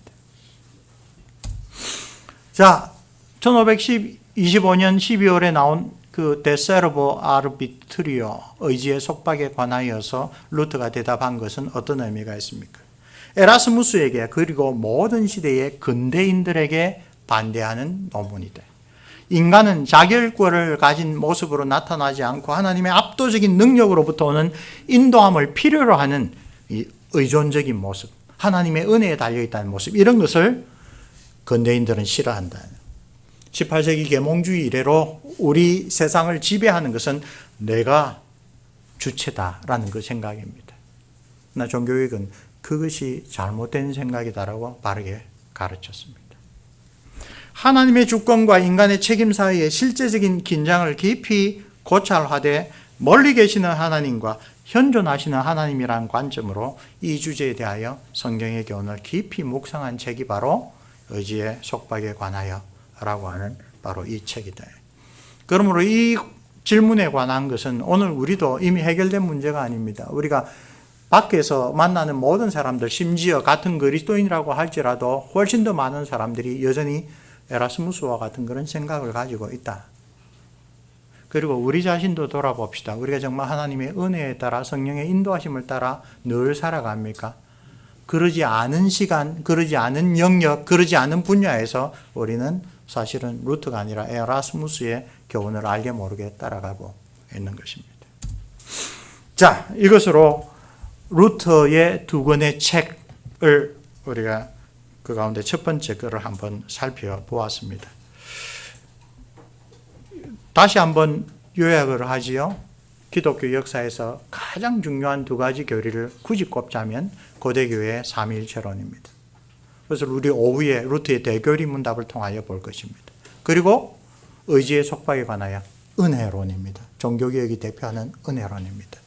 자, 1525년 12월에 나온 그 데세르보 아르비트리오 의지의 속박에 관하여서 루터가 대답한 것은 어떤 의미가 있습니까? 에라스무스에게 그리고 모든 시대의 근대인들에게 반대하는 논문이다. 인간은 자결권을 가진 모습으로 나타나지 않고 하나님의 압도적인 능력으로부터 오는 인도함을 필요로 하는 이 의존적인 모습, 하나님의 은혜에 달려있다는 모습, 이런 것을 근대인들은 싫어한다. 18세기 계몽주의 이래로 우리 세상을 지배하는 것은 내가 주체다라는 그 생각입니다. 나 종교개혁은 그것이 잘못된 생각이다라고 바르게 가르쳤습니다. 하나님의 주권과 인간의 책임 사이의 실제적인 긴장을 깊이 고찰하되 멀리 계시는 하나님과 현존하시는 하나님이라는 관점으로 이 주제에 대하여 성경의 교훈을 깊이 묵상한 책이 바로 의지의 속박에 관하여 라고 하는 바로 이 책이다. 그러므로 이 질문에 관한 것은 오늘 우리도 이미 해결된 문제가 아닙니다. 우리가 밖에서 만나는 모든 사람들, 심지어 같은 그리스도인이라고 할지라도 훨씬 더 많은 사람들이 여전히 에라스무스와 같은 그런 생각을 가지고 있다. 그리고 우리 자신도 돌아봅시다. 우리가 정말 하나님의 은혜에 따라 성령의 인도하심을 따라 늘 살아갑니까? 그러지 않은 시간, 그러지 않은 영역, 그러지 않은 분야에서 우리는 사실은 루트가 아니라 에라스무스의 교훈을 알게 모르게 따라가고 있는 것입니다. 자, 이것으로 루터의 두 권의 책을 우리가 그 가운데 첫 번째 거를 한번 살펴보았습니다. 다시 한번 요약을 하지요. 기독교 역사에서 가장 중요한 두 가지 교리를 굳이 꼽자면 고대교회의 삼위일체론입니다. 그래서 우리 오후에 루트의 대교리 문답을 통하여 볼 것입니다. 그리고 의지의 속박에 관하여 은혜론입니다. 종교개혁이 대표하는 은혜론입니다.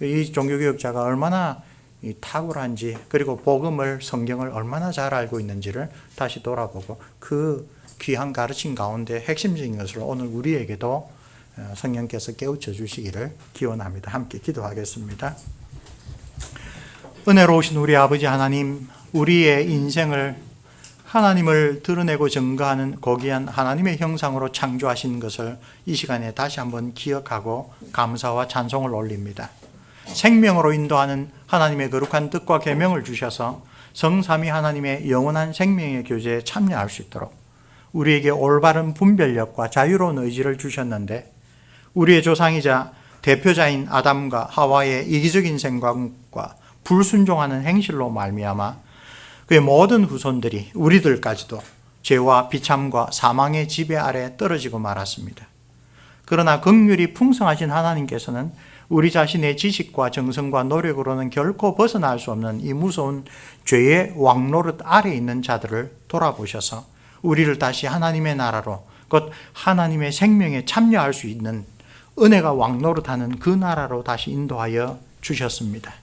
이 종교개혁자가 얼마나 탁월한지, 그리고 복음을, 성경을 얼마나 잘 알고 있는지를 다시 돌아보고 그 귀한 가르침 가운데 핵심적인 것을 오늘 우리에게도 성령께서 깨우쳐 주시기를 기원합니다. 함께 기도하겠습니다. 은혜로우신 우리 아버지 하나님, 우리의 인생을 하나님을 드러내고 증거하는 고귀한 하나님의 형상으로 창조하신 것을 이 시간에 다시 한번 기억하고 감사와 찬송을 올립니다. 생명으로 인도하는 하나님의 거룩한 뜻과 계명을 주셔서 성삼위 하나님의 영원한 생명의 교제에 참여할 수 있도록 우리에게 올바른 분별력과 자유로운 의지를 주셨는데, 우리의 조상이자 대표자인 아담과 하와의 이기적인 생각과 불순종하는 행실로 말미암아 그의 모든 후손들이, 우리들까지도 죄와 비참과 사망의 지배 아래 떨어지고 말았습니다. 그러나 긍휼이 풍성하신 하나님께서는 우리 자신의 지식과 정성과 노력으로는 결코 벗어날 수 없는 이 무서운 죄의 왕노릇 아래 있는 자들을 돌아보셔서 우리를 다시 하나님의 나라로, 곧 하나님의 생명에 참여할 수 있는 은혜가 왕노릇하는 그 나라로 다시 인도하여 주셨습니다.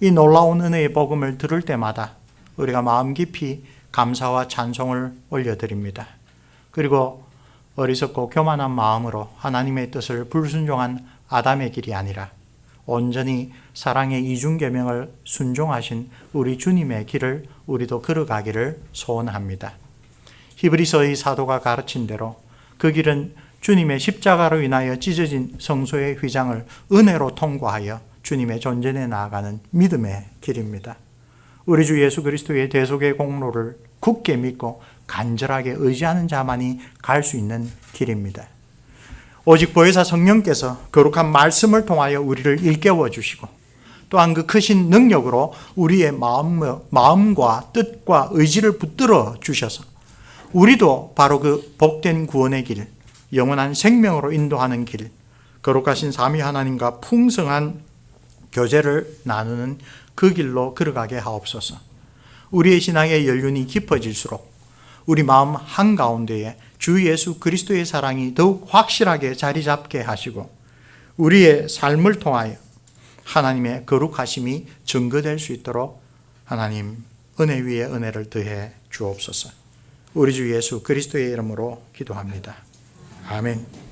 이 놀라운 은혜의 복음을 들을 때마다 우리가 마음 깊이 감사와 찬송을 올려드립니다. 그리고 어리석고 교만한 마음으로 하나님의 뜻을 불순종한 아담의 길이 아니라 온전히 사랑의 이중계명을 순종하신 우리 주님의 길을 우리도 걸어가기를 소원합니다. 히브리서의 사도가 가르친 대로 그 길은 주님의 십자가로 인하여 찢어진 성소의 휘장을 은혜로 통과하여 주님의 존전에 나아가는 믿음의 길입니다. 우리 주 예수 그리스도의 대속의 공로를 굳게 믿고 간절하게 의지하는 자만이 갈 수 있는 길입니다. 오직 보혜사 성령께서 거룩한 말씀을 통하여 우리를 일깨워 주시고, 또한 그 크신 능력으로 우리의 마음과 뜻과 의지를 붙들어 주셔서 우리도 바로 그 복된 구원의 길, 영원한 생명으로 인도하는 길, 거룩하신 삼위 하나님과 풍성한 교제를 나누는 그 길로 걸어가게 하옵소서. 우리의 신앙의 연륜이 깊어질수록 우리 마음 한가운데에 주 예수 그리스도의 사랑이 더욱 확실하게 자리 잡게 하시고 우리의 삶을 통하여 하나님의 거룩하심이 증거될 수 있도록 하나님 은혜 위에 은혜를 더해 주옵소서. 우리 주 예수 그리스도의 이름으로 기도합니다. 아멘.